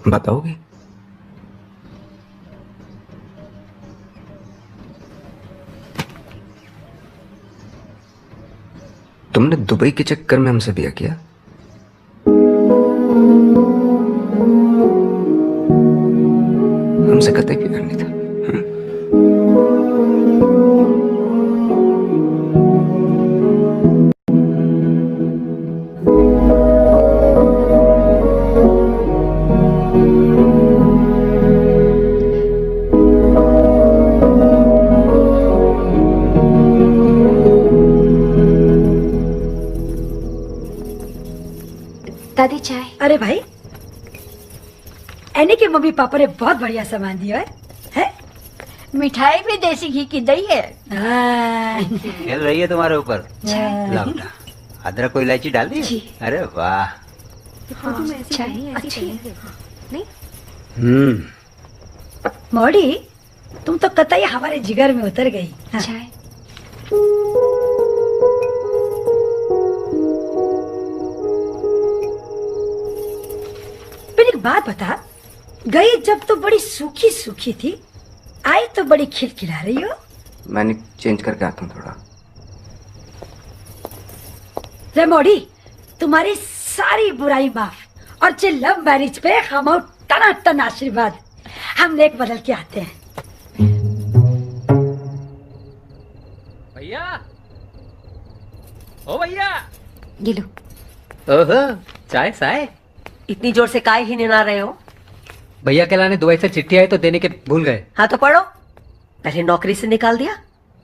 बताओगे? तुमने दुबई के चक्कर में हमसे ब्याह किया? हमसे कतई प्यार नहीं था। दादी चाय। अरे भाई, एने के मम्मी पापा ने बहुत बढ़िया सामान दिया है? मिठाई भी देसी घी की दही है। खेल रही है तुम्हारे ऊपर। लाओ बेटा, अदरक को इलायची डाल दी। अरे वाह। चाय अच्छी है नहीं? मौड़ी, तुम तो कतई हमारे जिगर में उतर गई। चाय। एक बात बता, गई जब तो बड़ी सूखी सूखी थी, आई तो बड़ी खिलखिला रही हो। मैंने चेंज करके आता हूँ थोड़ा। रे मोड़ी, तुम्हारी सारी बुराई माफ और जे लव मैरिज पे हम तना टन आशीर्वाद। हम नेक बदल के आते हैं। भैया, ओ भैया, ये लो। ओहो, चाय साय। इतनी जोर से काय ही निना रहे हो? भैया के लाने दुबई से चिट्ठी आई तो देने के भूल गए। हाँ तो पढ़ो। पहले नौकरी से निकाल दिया,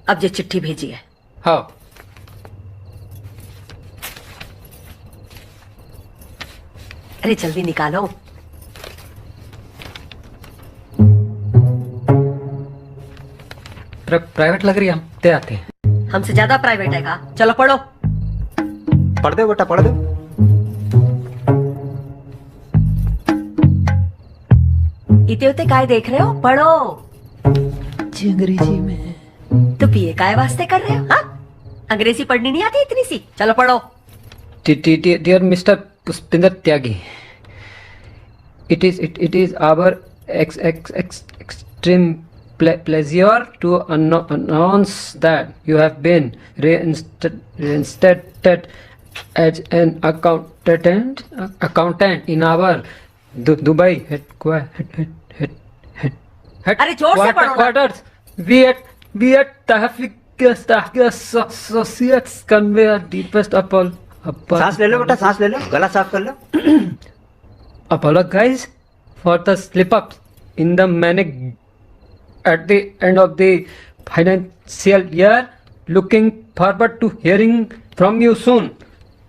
अब ये चिट्ठी भेजी है। हाँ। अरे जल्दी निकालो। प्राइवेट लग रही है, हम ते आते हैं। हमसे ज्यादा प्राइवेट है का? चलो पढ़ो। पढ़ दो बेटा, पढ़ दो। इते उते काय देख रहे हो? पढ़ो। अंग्रेजी में। तो पीए काय वास्ते कर रहे हो? हाँ, अंग्रेजी पढ़नी नहीं आती इतनी सी? चलो पढ़ो। Dear mister Pushpinder Tyagi, it is our extreme pleasure to announce that you have been reinstated as an accountant in our Dubai अरे जोर से पढ़ो ना। headquarters. We at Tahfiq Associates convey our deepest सांस ले लो बेटा, सांस ले लो, गला साफ कर लो। apologize for the slip-ups in the manic at the end of the financial year. Looking forward to hearing from you soon.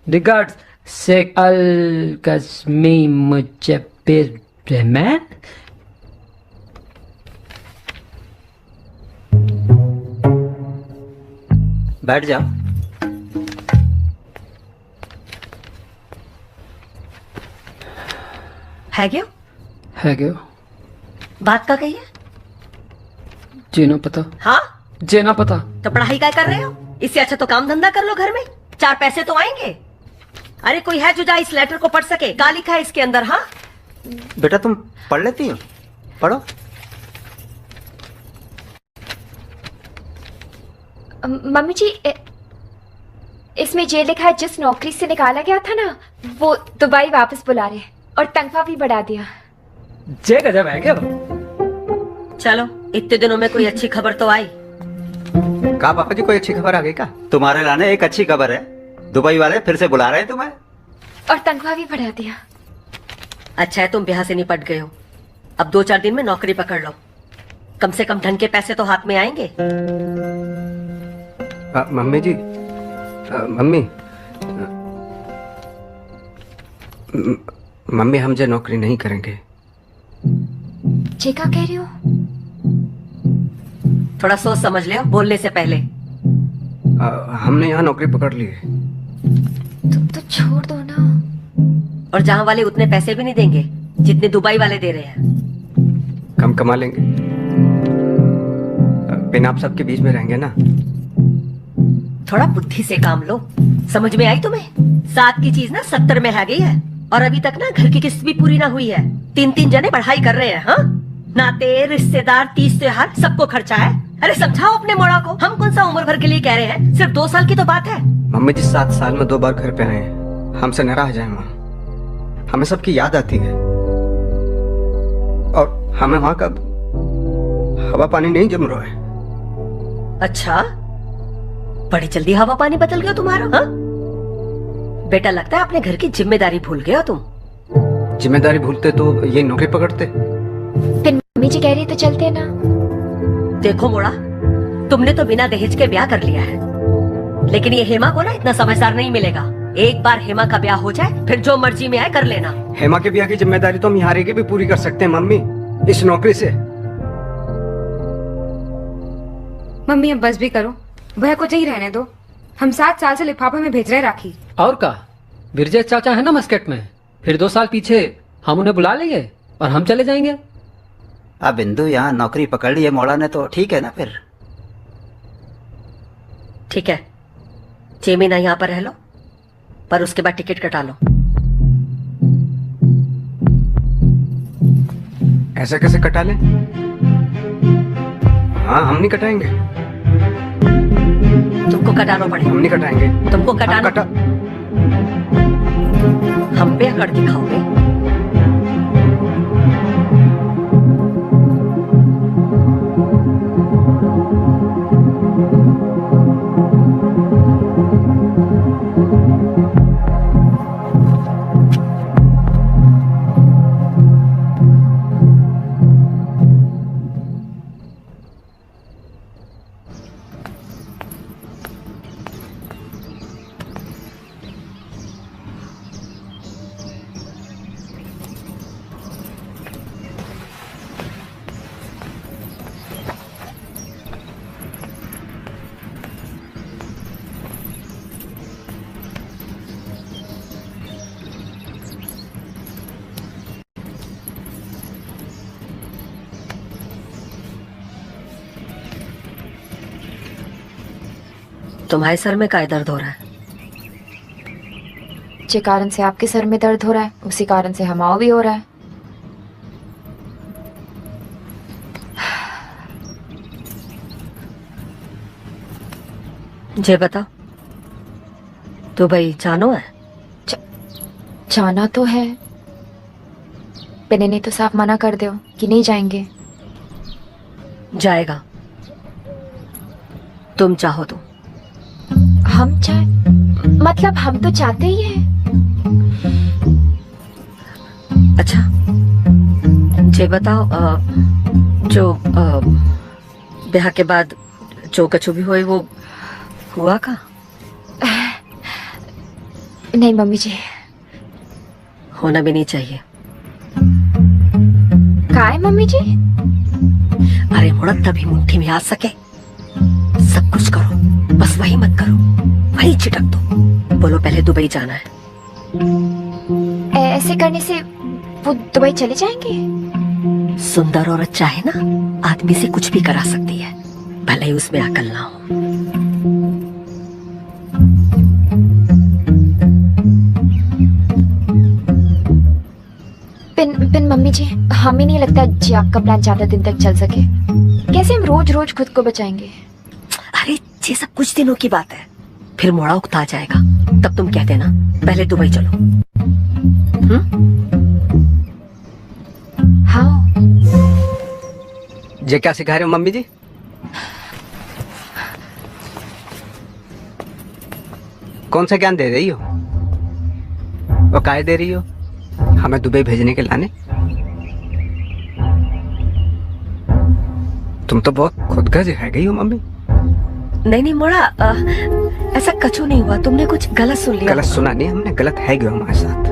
Regards, Sheikh Al-Kazmi Mujabir Rahman. बैठ जाओ। है क्यों? है क्यों? बात का कही है? जीना पता। हाँ, जीना पता। तो पढ़ाई क्या कर रहे हो? इससे अच्छा तो काम धंधा कर लो घर में, 4 पैसे तो आएंगे। अरे कोई है जो जा इस लेटर को पढ़ सके? क्या लिखा है इसके अंदर? हाँ बेटा तुम पढ़ लेती हो, पढ़ो। मम्मी जी इसमें ये लिखा है जिस नौकरी से निकाला गया था ना वो दुबई वापस बुला रहे हैं और तनख्वाह भी बढ़ा दिया। जे गजब है क्या? चलो इतने दिनों में कोई अच्छी खबर तो आई। कहा पापा जी कोई अच्छी खबर आ गई क्या? तुम्हारे लाने एक अच्छी खबर है, दुबई वाले फिर से बुला रहे हैं तुम्हें और तनख्वाह भी बढ़ा दिया। अच्छा है तुम ब्याह से निपट गए हो। अब 2-4 दिन में नौकरी पकड़ लो, कम से कम ढंग के पैसे तो हाथ में आएंगे। मम्मी जी, मम्मी मम्मी हम जो नौकरी नहीं करेंगे। जी क्या कह रही हो? थोड़ा सोच समझ ले बोलने से पहले। हमने यहाँ नौकरी पकड़ ली है। तो छोड़ दो ना। और जहाँ वाले उतने पैसे भी नहीं देंगे जितने दुबई वाले दे रहे हैं। कम कमा लेंगे, बिना आप सबके बीच में रहेंगे ना। थोड़ा बुद्धि से काम लो। समझ में आई तुम्हें? 7 की चीज ना 70 में आ गई है और अभी तक ना घर की किस्त भी पूरी ना हुई है। 3-3 जने पढ़ाई कर रहे हैं। हाँ नाते रिश्तेदार 30 त्योहार सबको खर्चा है। अरे समझाओ अपने मोड़ा को। हम कौन सा उम्र भर के लिए कह रहे हैं, सिर्फ 2 साल की तो बात है। मम्मी जी 7 साल में 2 बार घर पे आए हैं, हमसे नाराज जाए वहाँ। हमें सबकी याद आती है और हमें वहाँ का हवा पानी नहीं जम रहा है। अच्छा बड़ी जल्दी हवा पानी बदल गया तुम्हारा? हाँ बेटा लगता है अपने घर की जिम्मेदारी भूल गए हो तुम। जिम्मेदारी भूलते तो ये नौकरी पकड़ते। फिर मम्मी जी कह रही तो चलते ना। देखो मोड़ा, तुमने तो बिना दहेज के ब्याह कर लिया है, लेकिन ये हेमा को ना इतना समझदार नहीं मिलेगा। एक बार हेमा का ब्याह हो जाए फिर जो मर्जी में आए कर लेना। हेमा के ब्याह की जिम्मेदारी तो हम यहाँ की भी पूरी कर सकते हैं मम्मी, इस नौकरी से। मम्मी अब बस भी करो, भैया को यही रहने दो। हम 7 साल से लिफाफे में भेज रहे राखी। और का बिरजे चाचा है ना मस्कट में, फिर 2 साल पीछे हम उन्हें बुला लेंगे और हम चले जाएंगे। अब बिंदु यहाँ नौकरी पकड़ ली है मोड़ा ने तो ठीक है ना। फिर ठीक है 6 महीना यहाँ पर रह लो, पर उसके बाद टिकट कटा लो। ऐसे कैसे कटा ले? हाँ हम नहीं कटाएंगे। तुमको कटाना पड़ेगा। हम नहीं कटाएंगे। तुमको कटाना। हम पे अकड़ दिखाओगे। तुम्हारे सर में क्या दर्द हो रहा है? जिस कारण से आपके सर में दर्द हो रहा है उसी कारण से हमाओ भी हो रहा है। जे बताओ, दुबई जानो है? जाना तो है, पिने ने तो साफ मना कर दो कि नहीं जाएंगे। जाएगा, तुम चाहो तो। हम चाहे मतलब हम तो चाहते ही हैं। अच्छा जे बताओ, जो ब्याह के बाद जो कछु भी हुए वो हुआ का? नहीं मम्मी जी, होना भी नहीं चाहिए। काय मम्मी जी? अरे मुड़त तभी मुट्ठी में आ सके सब कुछ करो, बस वही मत करो, वही चिटक दो। बोलो पहले दुबई जाना है। ऐसे करने से वो दुबई चले जाएंगे? सुंदर औरत चाहे ना आदमी से कुछ भी करा सकती है, भले ही उसमें अकल ना हो। पिन मम्मी जी, हमें नहीं लगता जी आपका प्लान ज्यादा दिन तक चल सके। कैसे हम रोज रोज खुद को बचाएंगे? अरे ये सब कुछ दिनों की बात है, फिर मोड़ा उकता जाएगा, तब तुम कह देना पहले दुबई चलो। हाँ। ये क्या सिखा रहे हो मम्मी जी? कौन सा ज्ञान दे रही हो और काय दे रही हो हमें दुबई भेजने के लाने? तुम तो बहुत खुदगर्ज है गई हो मम्मी। नहीं मोड़ा, ऐसा कछु नहीं हुआ, तुमने कुछ गलत सुन लिया। गलत सुना नहीं हमने, गलत है गया हमारे साथ।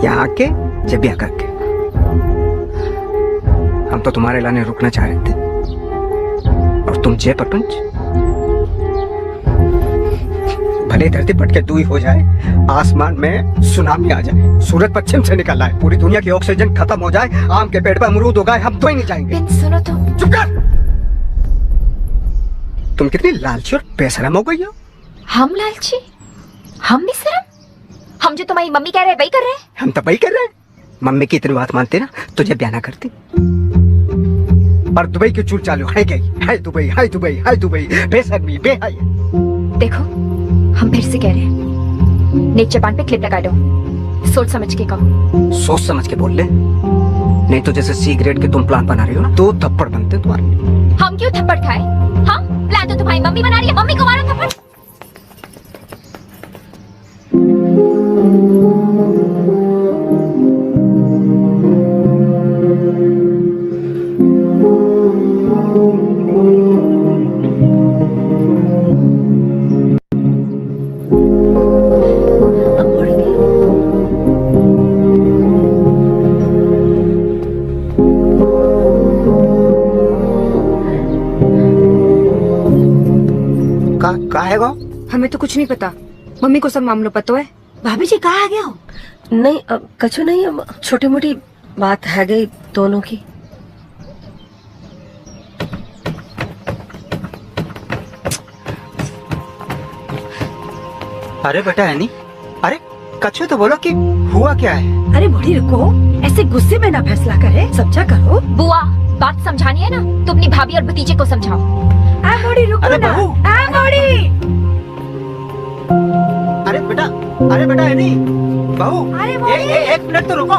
यहाँ आके जब ब्याह करके हम तो तुम्हारे लाने रुकना चाह रहे थे और तुम जय पटुंज। भले धरती पट के दूई हो जाए, आसमान में सुनामी आ जाए, सूरज पश्चिम से निकल आए, पूरी दुनिया की ऑक्सीजन खत्म हो जाए, आम के पेड़ पर अमरूद उगाए, हम तो ही नहीं जाएंगे। सुनो तो। चुप कर। तुम कितनी लालची और बेशरम हो गई हो। हम लालची? हम बेशरम? हम जो तुम्हारी मम्मी कह रहे वही कर रहे हैं। हम तो वही कर रहे हैं। मम्मी की इतनी बात मानते ना तुझे ब्याह ना करती। पर दुबई की चूल चालू है गई, है दुबई, है दुबई, है दुबई, बेशर्मी, बेहया। देखो हम फिर से कह रहे हैं, नेक जबान पे क्लिप लगा दो, सोच समझ के कहो। सोच समझ के बोल ले, नहीं तो जैसे सी ग्रेड के तुम प्लान बना रही हो ना, दो थप्पड़ बनते तुम्हारे। हम क्यों थप्पड़ खाए? हम प्लान तो तुम्हारी मम्मी बना रही है, मम्मी को मारो थप्पड़। हमें तो कुछ नहीं पता, मम्मी को सब मामलों पता है। भाभी जी कहाँ आ गया हो? नहीं कछु नहीं, छोटी मोटी बात है गई दोनों की। अरे बेटा है नहीं, अरे कछु तो बोलो कि हुआ क्या है? अरे बूढ़ी रुको, ऐसे गुस्से में ना फैसला करे, समझा करो। बुआ बात समझानी है ना तो अपनी भाभी और भतीजे को समझाओ। बूढ़ी रुको ना, बूढ़ी। अरे बेटा एनी, बहू, एक मिनट तो रुको।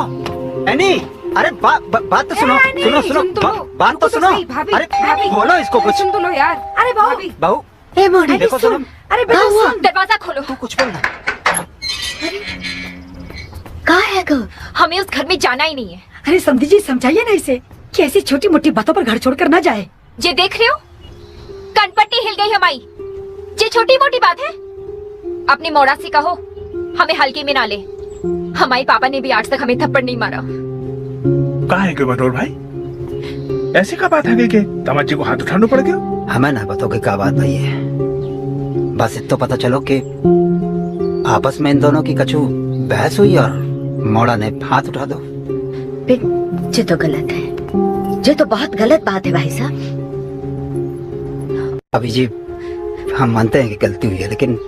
एनी, अरे बात तो सुनो, सुनो, बात तो सुनो। अरे बोलो इसको कुछ। सुन तो लो यार। अरे बहू, ए मोड़ी देखो सुन। अरे बेटा सुन, दरवाजा खोलो। तू कुछ बोलना। कहाँ है घर? हमें उस घर में जाना ही नहीं है। अरे समझी जी समझाइए ना इसे कि ऐसी छोटी मोटी बातों पर घर छोड़कर ना जाए। ये देख रहे हो, कनपट्टी हिल गई हमारी। ये छोटी मोटी बात है? अपने मोड़ा से कहो हमें हल्के में ना ले। हमारे पापा ने भी आज तक हमें थप्पड़ नहीं मारा। कहाँ है क्यों मनोहर भाई? ऐसी क्या बात है कि दामाद जी को हाथ उठाना पड़ गया? हमें ना बताओगे क्या बात भाई है, बस इतना पता चलो कि आपस में इन दोनों की कछु बहस हुई और मोड़ा ने हाथ उठा दो। ये तो गलत है, ये तो बहुत गलत बात है भाई साहब। अभी जी हम मानते हैं कि गलती हुई है, लेकिन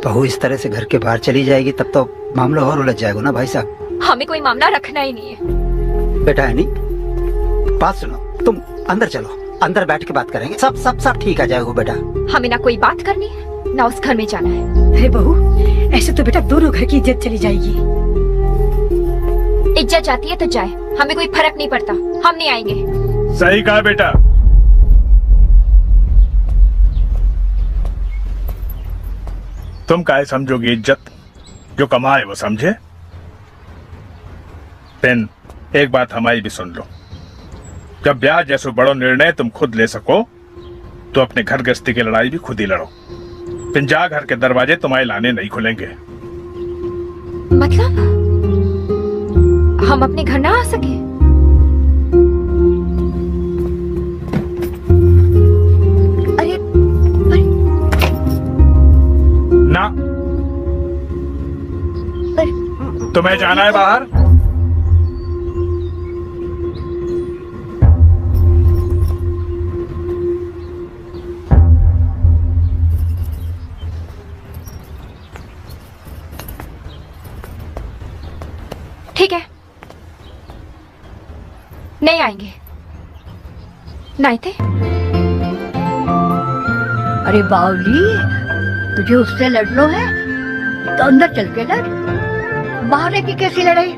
बहू इस तरह से घर के बाहर चली जाएगी तब तो मामला और उलझ जाएगा ना भाई साहब। हमें कोई मामला रखना ही नहीं है। बेटा है नहीं, बात सुनो, तुम अंदर चलो, अंदर बैठ के बात करेंगे, सब ठीक आ जाएगा बेटा। हमें ना कोई बात करनी है ना उस घर में जाना है। अरे बहू, ऐसे तो बेटा दोनों घर की इज्जत चली जाएगी। इज्जत जाती है तो जाए, हमें कोई फर्क नहीं पड़ता, हम नहीं आएंगे। सही कहा बेटा। तुम काहे समझोगे इज्जत, जो कमाए वो समझे। पेन, एक बात हमारी भी सुन लो, जब ब्याह जैसे बड़ो निर्णय तुम खुद ले सको तो अपने घर गृहस्थी की लड़ाई भी खुद ही लड़ो। पिंजा घर के दरवाजे तुम्हारे लाने नहीं खुलेंगे। मतलब हम अपने घर ना आ सके? ना, तुम्हें जाना है बाहर? ठीक है, नहीं आएंगे। नहीं थे। अरे बावली, तुझे उससे लड़ना है तो अंदर चल के लड़, बाहर की कैसी लड़ाई?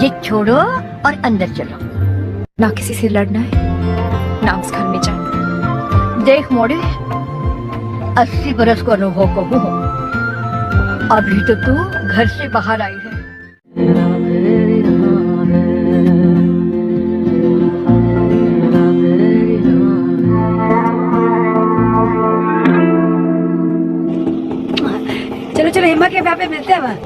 ये छोड़ो और अंदर चलो। ना किसी से लड़ना है, ना उस घर में जाना। देख मोड़ी, 80 बरस को अनुभव को हूँ, अभी तो तू घर से बाहर आई है। चलो चलो हेमा के यहाँ पे मिलते हैं वहाँ।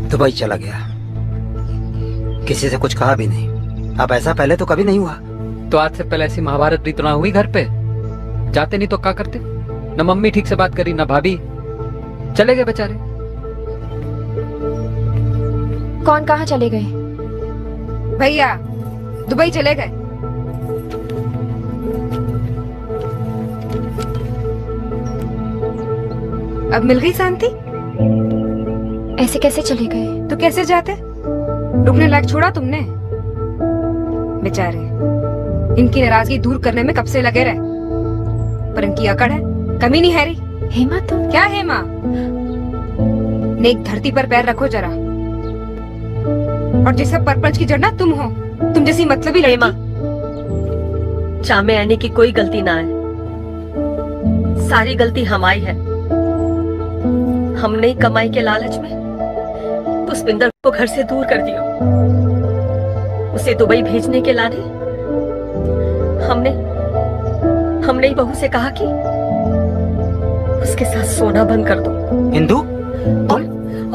दुबई चला गया, किसी से कुछ कहा भी नहीं। अब ऐसा पहले तो कभी नहीं हुआ। तो आज से पहले ऐसी महाभारत भी तो ना हुई घर पे। जाते नहीं तो क्या करते? न मम्मी ठीक से बात करी, न भाभी, चले गए बेचारे। कौन कहाँ चले गए? भैया दुबई चले गए। अब मिल गई शांति? ऐसे कैसे चले गए? तो कैसे जाते? रुकने लायक छोड़ा तुमने? बेचारे इनकी नाराजगी दूर करने में कब से लगे रहे, पर इनकी अकड़ है, कमी नहीं है रही। हेमा तुम क्या हेमा? नेक धरती पर पैर रखो जरा। और जिस परपंच की जड़ ना तुम हो, तुम जैसी मतलबी हेमा, चाह में आने की कोई गलती ना है, सारी गलती हमारी है। हमने कमाई के लालच में पुष्पिंदर को घर से दूर कर दिया। उसे दुबई भेजने के लाने हमने ही बहू से कहा कि उसके साथ सोना बंद कर दो। हिंदू?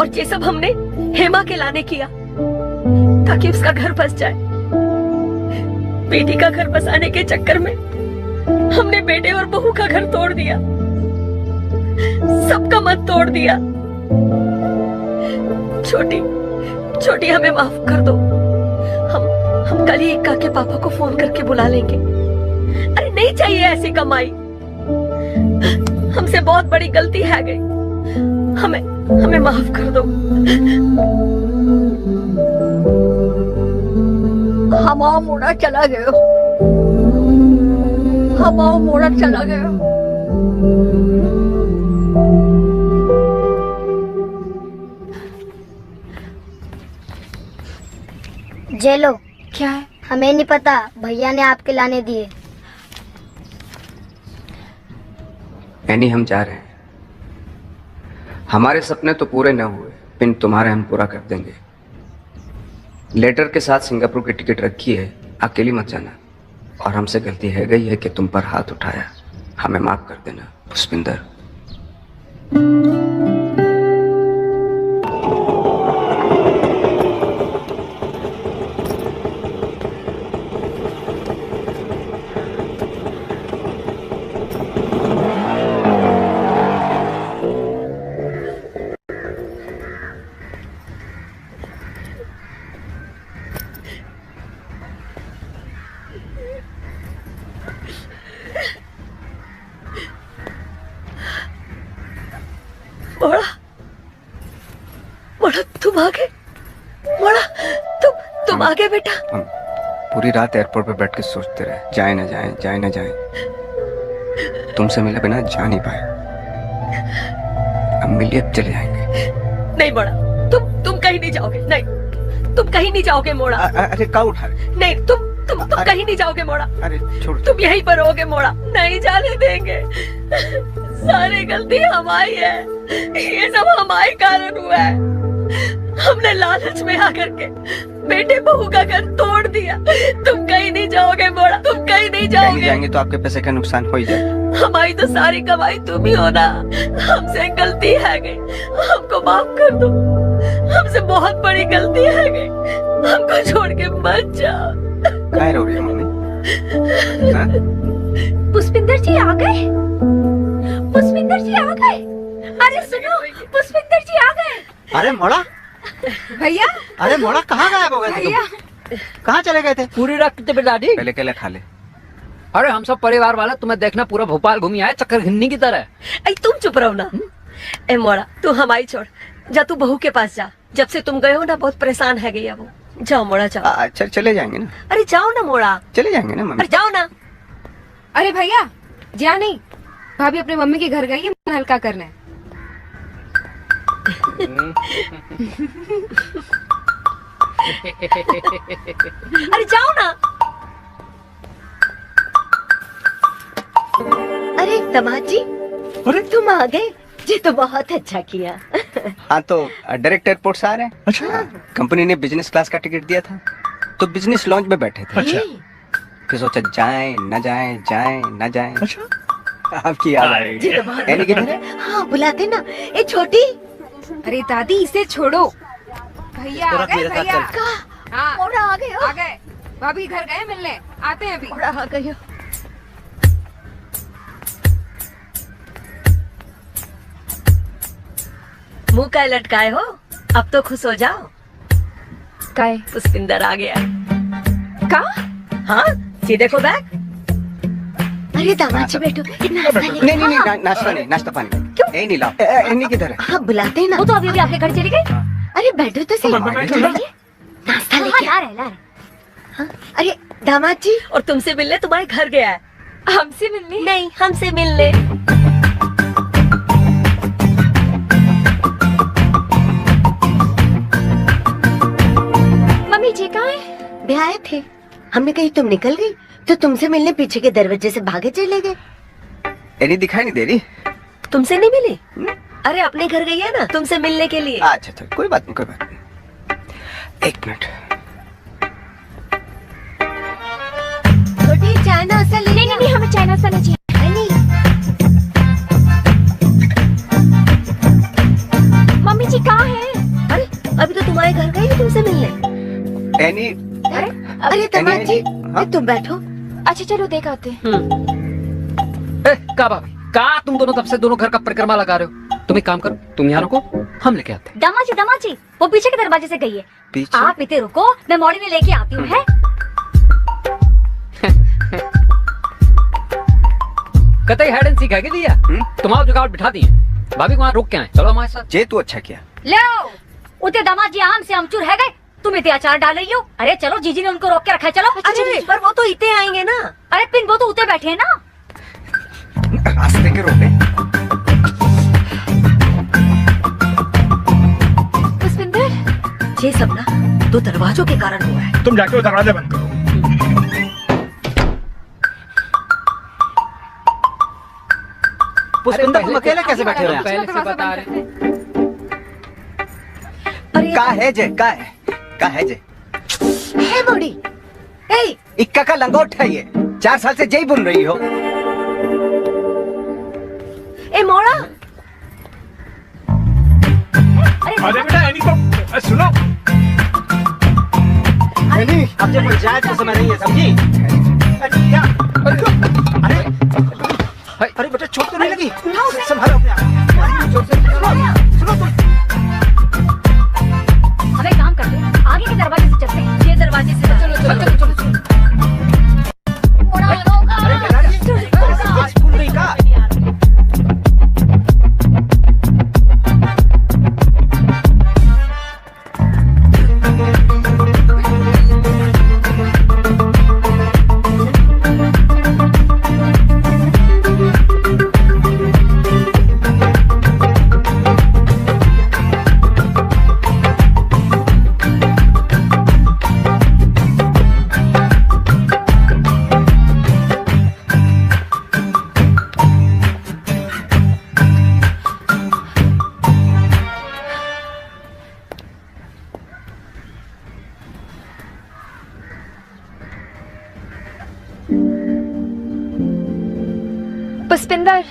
और ये सब हमने हेमा के लाने किया ताकि उसका घर बस जाए। बेटी का घर बसाने के चक्कर में हमने बेटे और बहू का घर तोड़ दिया, सबका मन तोड़ दिया। छोटी हमें माफ कर दो। हम कल ही इक्का के पापा को फोन करके बुला लेंगे। अरे नहीं चाहिए ऐसी कमाई, हमसे बहुत बड़ी गलती है गई, हमें माफ कर दो। हमारा मोड़ा चला गया, हमारा मोड़ा चला गया। जेलो क्या है? हमें नहीं पता, भैया ने आपके लाने दिए। एनी, हम जा रहे हैं। हमारे सपने तो पूरे न हुए, पिन तुम्हारे हम पूरा कर देंगे। लेटर के साथ सिंगापुर की टिकट रखी है, अकेली मत जाना। और हमसे गलती है गई है कि तुम पर हाथ उठाया, हमें माफ कर देना पुष्पिंदर। मोड़ा तुम आ गए। मोड़ा तुम आ गए बेटा। हम पूरी रात एयरपोर्ट पे बैठ के सोचते रहे, जाए ना जाए, जाए ना जाए। तुमसे मिले बिना जा नहीं पाए। अब मिलिए, अब चले जाएंगे। नहीं मोड़ा, तुम कहीं नहीं जाओगे। नहीं, तुम कहीं नहीं जाओगे मोड़ा। अरे क्या उठा रहे? नहीं, तुम कहीं नहीं जाओगे मोड़ा। अरे छोड़, तुम यहीं पर रहोगे मोड़ा, नहीं जाने देंगे। सारी गलती हमारी है, ये सब हमारे कारण हुआ है। हमने लालच में आकर के बेटे बहू का घर तोड़ दिया। तुम कहीं नहीं जाओगे मोड़ा, तुम कहीं नहीं जाओगे। नहीं जाएंगे तो आपके पैसे का नुकसान हो ही जाए। हमारी तो सारी कमाई तुम ही हो ना। हमसे गलती है गई, हमको माफ कर दो। हमसे बहुत बड़ी गलती है गई, हमको छोड़ के मत जाओ। क्या रो रही है मम्मी? पुष्पिंदर जी आ गए। पुष्पिंदर जी आ गए। अरे सुनो, पुष्पिंदर जी आ गए। अरे मोड़ा, भैया अरे मोड़ा कहाँ गायब हो गए थे भैया तुम? कहाँ चले गए थे? पूरी रखते दादी। पहले केले खा ले। अरे हम सब परिवार वाले तुम्हें देखना पूरा भोपाल घूमी आए चक्कर घिन्नी की तरह। अरे तुम चुप रहो ना। ए मोड़ा, तू हमारी छोड़, जा तू बहू के पास जा। जब से तुम गए हो ना बहुत परेशान है गई वो। जाओ मोड़ा जाओ। अच्छा चले जाएंगे ना। अरे जाओ ना मोड़ा। चले जाएंगे ना मम्मी। अरे जाओ ना। अरे भैया जा नहीं, भाभी अपने मम्मी के घर गई है, मन हल्का करना है। अरे जाओ ना। अरे दामाद जी, अरे तुम आ गए, ये तो बहुत अच्छा किया। हाँ तो डायरेक्ट एयरपोर्ट से आ रहे हैं। अच्छा। कंपनी ने बिजनेस क्लास का टिकट दिया था तो बिजनेस लॉन्च में बैठे थे। अच्छा। फिर सोचा जाएं न जाएं, जाएं न जाएं। अच्छा। आपकी याद आई। ये तो बहुत यानी किधर है? हाँ बुलाते ना। ए छोटी। अरे दादी इसे छोड़ो। भैया आ गए भैया। हाँ मोड़ा आ गए। आ गए, भाभी घर गए मिलने, आते हैं अभी। मोड़ा आ गए। मुंह का लटकाए हो, अब तो खुश हो जाओ। काय पुष्पिंदर आ गया। का? हाँ ये देखो बैग। अरे दामाद जी बैठो। नहीं नहीं नहीं, नाश्ता नहीं, नाश्ता पानी। क्यों? नहीं लाओ। इन्हीं किधर है? हाँ बुलाते ना। वो तो अभी अभी आपके घर चली गई। अरे बैठो तो सही। नाश्ता लेके ला रहे। हाँ? अरे दामाद जी, और तुमसे मिलने तुम्हारे घर गया है। हमसे मिलने? नहीं, हमसे मिलने। मम्मी जी कहाँ है? वे आए थे, हमने कही तुम निकल गई तो तुमसे मिलने पीछे के दरवाजे से भागे चले गए। इन्हीं दिखाई नहीं दे रही। तुमसे नहीं मिली? अरे अपने घर गई है ना तुमसे मिलने के लिए। अच्छा अच्छा कोई बात नहीं, कोई बात नहीं। एक मिनट। छोटी चाय नाश्ता ले। नहीं नहीं हमें चाय नाश्ता नहीं चाहिए। मम्मी जी कहाँ है? अरे अभी तो तुम्हारे घर गई तुमसे मिलने। एनी। अरे दामाद जी तुम बैठो। अच्छा चलो देख आते। का भाभी का तुम दोनों तब से दोनों घर का परिक्रमा लगा रहे हो? तुम एक काम करो, तुम यहाँ रुको, हम लेके आते हैं। दामाद जी वो पीछे के दरवाजे से गई है। पीछे? आप इतने रुको, मैं मॉर्निंग में लेके आती हूँ। है कतई हाइड एंड सीख है दिया। तुम्हारा जुगाड़ बिठा दिए, भाभी को वहाँ रुक के आए। चलो हमारे साथ। जे तू अच्छा किया। लो उते दामाद जी आम से अमचूर है गए, तुम इतने अचार डाल रही हो। अरे चलो जीजी ने उनको रोक के रखा है। चलो। अरे पर वो तो इतने आएंगे ना। अरे पिन वो तो उते बैठे हैं ना। रास्ते के रोके। पुष्पिंदर ये सब ना दो दरवाजों के कारण हुआ है। तुम जाके वो दरवाजा बंद करो। पुष्पिंदर तुम अकेले कैसे बैठे हो यहाँ? पहले से बता रहे। का है जे, का है जे। हे मोड़ी, इक्का का लंगोट है ये, 4 साल से जय बुन रही हो। ए मोड़ा। अरे बेटा एनी को सुनो। एनी, अब जब पंचायत का समय नहीं है, समझी? अरे बेटा चोट तो नहीं लगी? संभालो अपने आप। सुनो तुम। अब एक काम करते हैं, आगे के दरवाजे से चलते हैं। ये दरवाजे से चलो। स्कूल नहीं का। पुष्पिंदर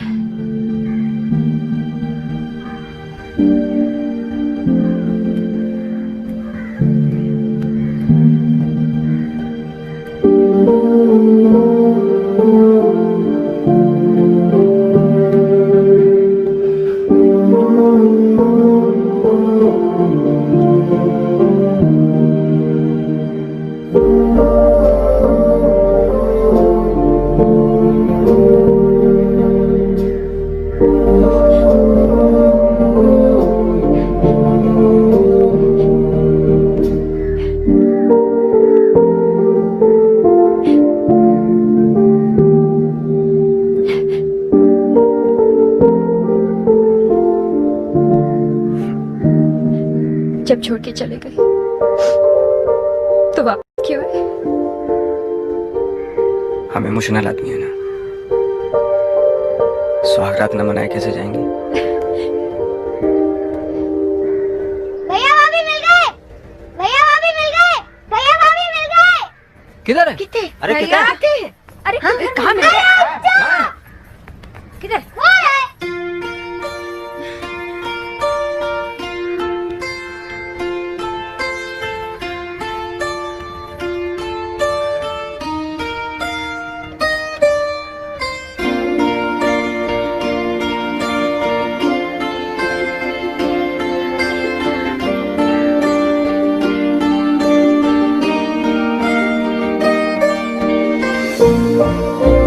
जब छोड़ के चले गए तो वापस क्यों आए? हम इमोशनल आदमी है ना, सुहागरात न मनाए कैसे जाएंगे? भैया भाभी मिल गए, भैया भाभी मिल गए, भैया भाभी मिल गए। किधर है? कितने? अरे भैया किधर? आते? अरे कहाँ मिल गए? किधर? Thank you.